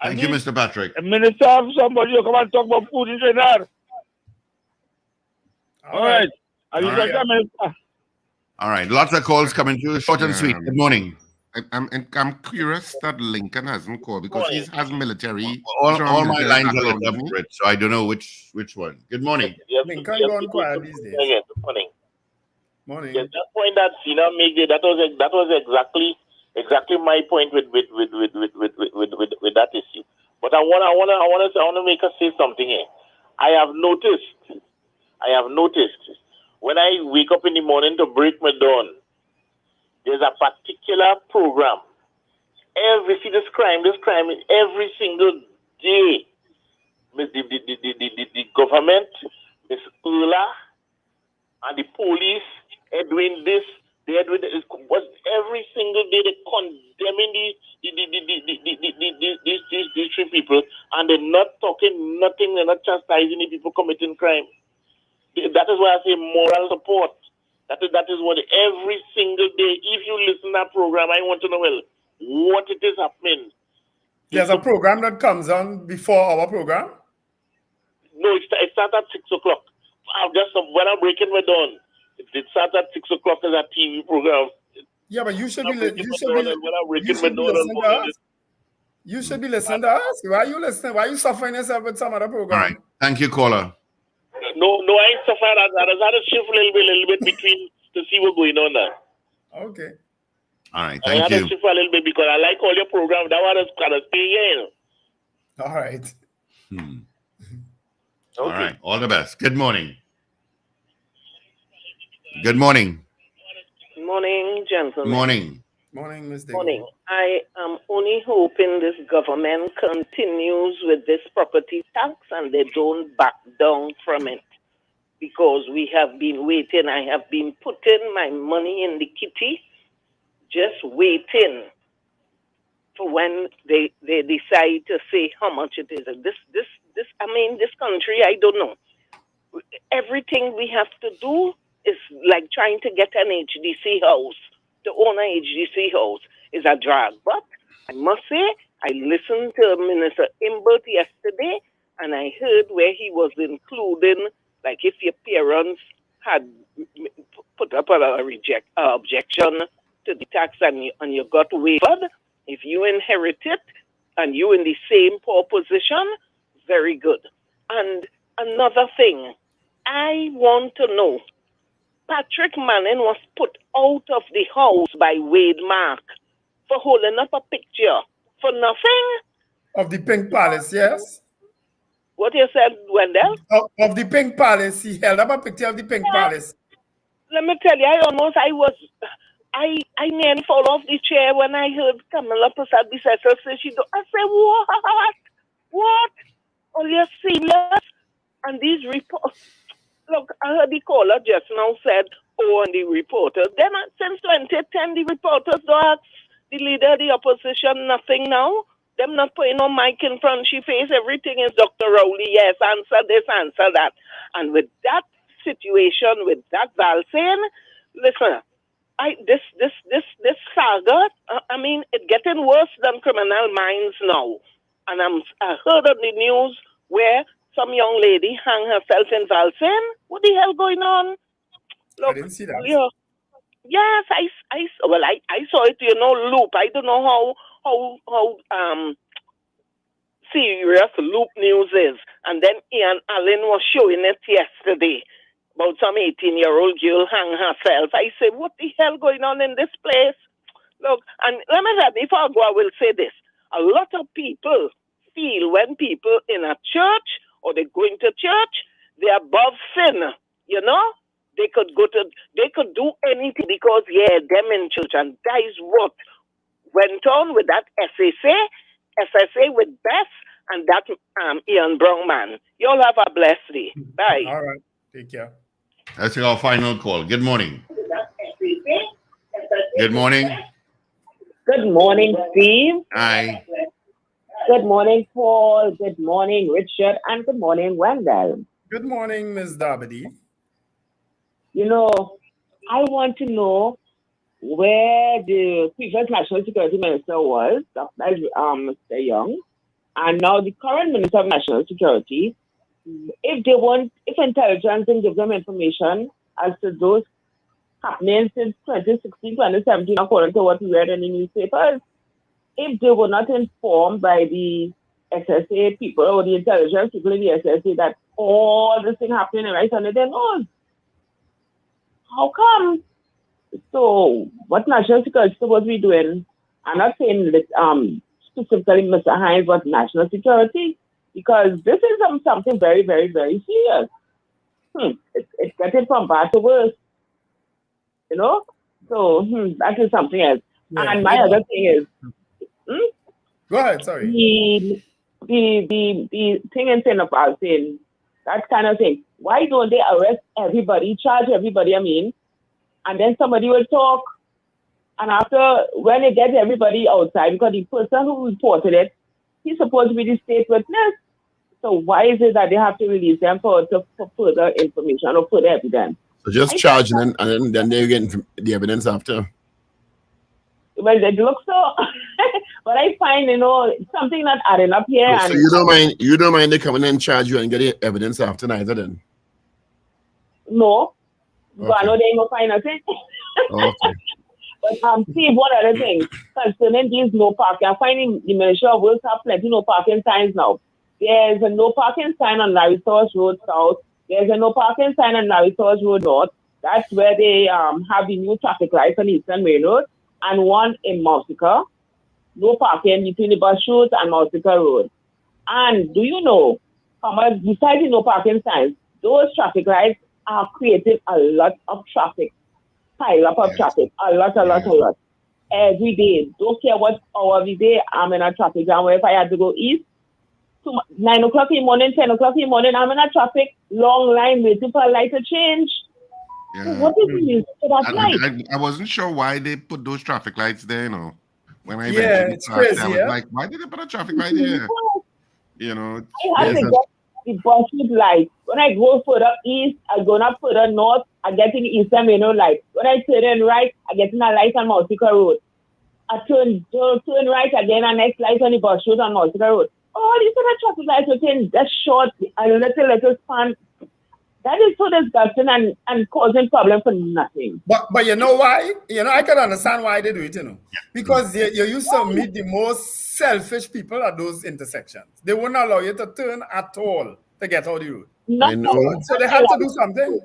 Thank you, Mr. Patrick. A minister of somebody who come and talk about food in Trinidad. All right. All right. Lots of calls coming through. Short and sweet. Good morning. I'm curious that Lincoln hasn't called because he has military. All my lines are lit up for it, so I don't know which one. Good morning. Lincoln going quiet these days. Good morning. Morning. Yeah, that point that Sina made, that was exactly my point with that issue. But I want to make us say something here. I have noticed when I wake up in the morning to break my dawn, there's a particular program. This crime is every single day. The government, Miss Ula, and the police are doing this. They're doing this. Every single day they're condemning these three people, and they're not talking nothing. They're not chastising the people committing crime. That is why I say moral support. That is what every single day. If you listen to that program, I want to know what it is happening. There's a program that comes on before our program. No, it starts at 6 o'clock. When I'm breaking my dawn, it starts at 6 o'clock as a TV program. Yeah, but you should be listening to us. Why are you listening? Why are you suffering yourself with some other program? All right. Thank you, caller. I ain't suffered. I just had to shift a little bit between to see what's going on there. Okay. All right, I thank had you. to shift a little bit because I like all your programs. That one is kind of stay here. All right. All right, all the best. Good morning. Good morning. Morning, gentlemen. Morning. Morning, Ms. Diggle. Morning. I am only hoping this government continues with this property tax and they don't back down from it, because we have been waiting. I have been putting my money in the kitty, just waiting for when they decide to say how much it is. This country, I don't know. Everything we have to do is like trying to get an HDC house. To own an HDC house is a drag. But I must say, I listened to Minister Imbert yesterday, and I heard where he was including, like, if your parents had put up an objection to the tax and you got waived, if you inherit it and you in the same poor position, very good. And another thing, I want to know, Patrick Manning was put out of the house by Wade Mark for holding up a picture for nothing? Of the Pink Palace, yes? What you said, Wendell? Of the Pink Palace. He held up a picture of the Pink Palace. Let me tell you, I nearly fall off the chair when I heard Kamala Prasad Bisesa say she do. I said, what? Are you serious? And these reports, look, I heard the caller just now said, and the reporters. Then since 2010, the reporters don't ask the leader of the opposition nothing now. Them not putting no mic in front of she face. Everything is Dr. Rowley. Yes, answer this, answer that. And with that situation, with that Valsane, listen, this saga, it's getting worse than Criminal Minds now. And I heard on the news where some young lady hung herself in Valsane. What the hell going on? Look, I didn't see that. Yeah. Yes, I saw it, Loop. I don't know how serious Loop News is. And then Ian Allen was showing it yesterday about some 18-year-old girl hang herself. I said, what the hell going on in this place? Look, and let me say, before I go, I will say this. A lot of people feel when people in a church or they're going to church, they're above sin, They could do anything because, them in church. And that is what went on with that SSA with Bess and that Ian Brown man. You all have a blessed day. Bye. All right. Take care. Let's take our final call. Good morning. Good morning. Good morning, Steve. Hi. Good morning, Paul. Good morning, Richard. And good morning, Wendell. Good morning, Ms. Darby. I want to know where the previous National Security Minister was, Mr. Young, and now the current Minister of National Security. If intelligence can give them information as to those happenings since 2016, 2017, according to what we read in the newspapers, if they were not informed by the SSA people or the intelligence people in the SSA that all this thing happening right under their nose, how come? So, what National Security is supposed to be doing? I'm not saying that, specifically Mr. Hines, but National Security, because this is something very, very, very serious. It's getting from bad to worse, So, that is something else. Yeah. And my other thing is, Go ahead, sorry. The thing in St. Valsane, that kind of thing. Why don't they arrest everybody, charge everybody, and then somebody will talk. And after, when they get everybody outside, because the person who reported it, he's supposed to be the state witness. So why is it that they have to release them for further information or further evidence? So just charge and then they're getting the evidence after. Well, it looks so, but I find, something not adding up here. So you don't mind they come in and charge you and get the evidence after neither then? No. Okay. But I know they ain't gonna find nothing. Okay. But Steve, one other thing, concerning these no parking, I find the Ministry of Works have plenty no parking signs now. There's a no parking sign on Larry Source Road South. There's a no parking sign on Navisos Road North. That's where they have the new traffic lights on Eastern Main Road, and one in Mausika. No parking between the bus route and Mausika Road. And do you know how much, besides the no parking signs, those traffic lights are creating a lot of traffic, pile up of traffic, a lot. Every day. Don't care what hour of the day I'm in a traffic jam. If I had to go east, 9 o'clock in the morning, 10 o'clock in the morning, I'm in a traffic, long line waiting for a light to change. Yeah. What is the use of that light? I wasn't sure why they put those traffic lights there, you know. When I Yeah, it's crazy, I was yeah? like, why did they put a traffic light here? You know, I have to get the bus with light. When I go further east, I go up further north, I get in the Eastern Main Road light. When I turn in right, I get in a light on Mausika Road. I turn right again, and next light on the bus road on Mausika Road. Oh, these are the traffic lights within that short, a little span. That is so disgusting and causing problem for nothing. But you know why? You know, I can understand why they do it, you know. Because you used to meet the most selfish people at those intersections. They wouldn't allow you to turn at all to get out the road. I know. So they had to do something.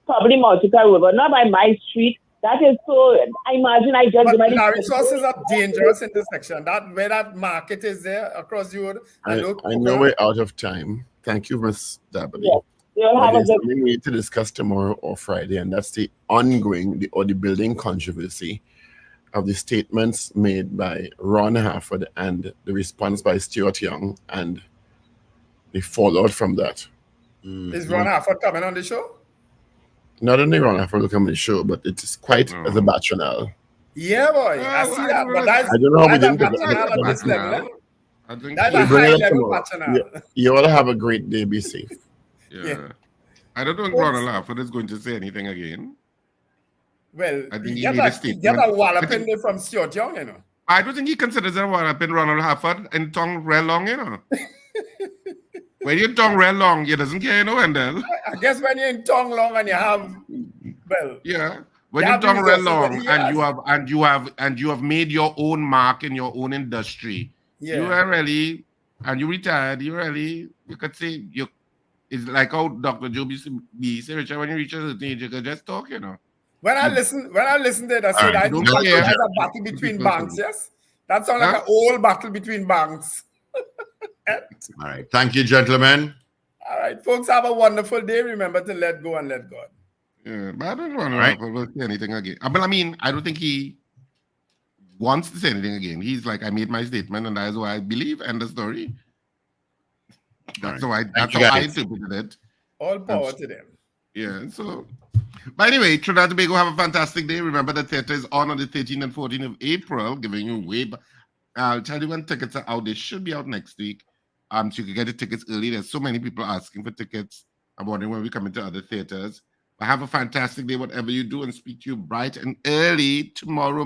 Probably Mausika Road, but not by my street. That is so, I imagine I just... But Navisos is a dangerous intersection. That where that market is there across the road. I know we're out of time. Thank you, Ms. Dabney. Yes. There's something we need to discuss tomorrow or Friday, and that's the ongoing, the building controversy of the statements made by Ron Harford and the response by Stuart Young and the fallout from that. Is Ron Harford coming on the show? Not only Ron Harford will come on the show, but it is quite as a bacchanal. Yeah, boy. I see that. But that's, I don't know how we didn't bacchanal at this level. That's We'll a bring it up high-level tomorrow. bacchanal. You all have a great day. Be safe. Yeah. I don't think Ronald Harford is going to say anything again. Well, I think you get a walloping there from Stuart Young, you know. I don't think he considers a walloping Ronald Harford and tongue real long, you know. When you tongue real long, you doesn't care, you know, Wendell. I guess when you're in tongue long and you have, well, yeah. When you tongue real long and you have made your own mark in your own industry, you are really, and you retired, you could say it's like how Dr. Joe be say, Richard, when you reach a certain age, you could just talk, you know. When I listen to it, I say that that's a battle between banks, yes? That sounds like an old battle between banks. All right. Thank you, gentlemen. All right, folks, have a wonderful day. Remember to let go and let God. Yeah, but I don't want to say anything again. But I mean, I don't think he wants to say anything again. He's like, I made my statement, and that is what I believe, end the story. That's how I interpreted it. All power to them. Yeah, so... But anyway, Trinidad and Tobago, have a fantastic day. Remember, the theater is on the 13th and 14th of April, giving you away. I'll tell you when tickets are out. They should be out next week. So you can get the tickets early. There's so many people asking for tickets. I'm wondering when we come into other theaters. But have a fantastic day, whatever you do, and speak to you bright and early tomorrow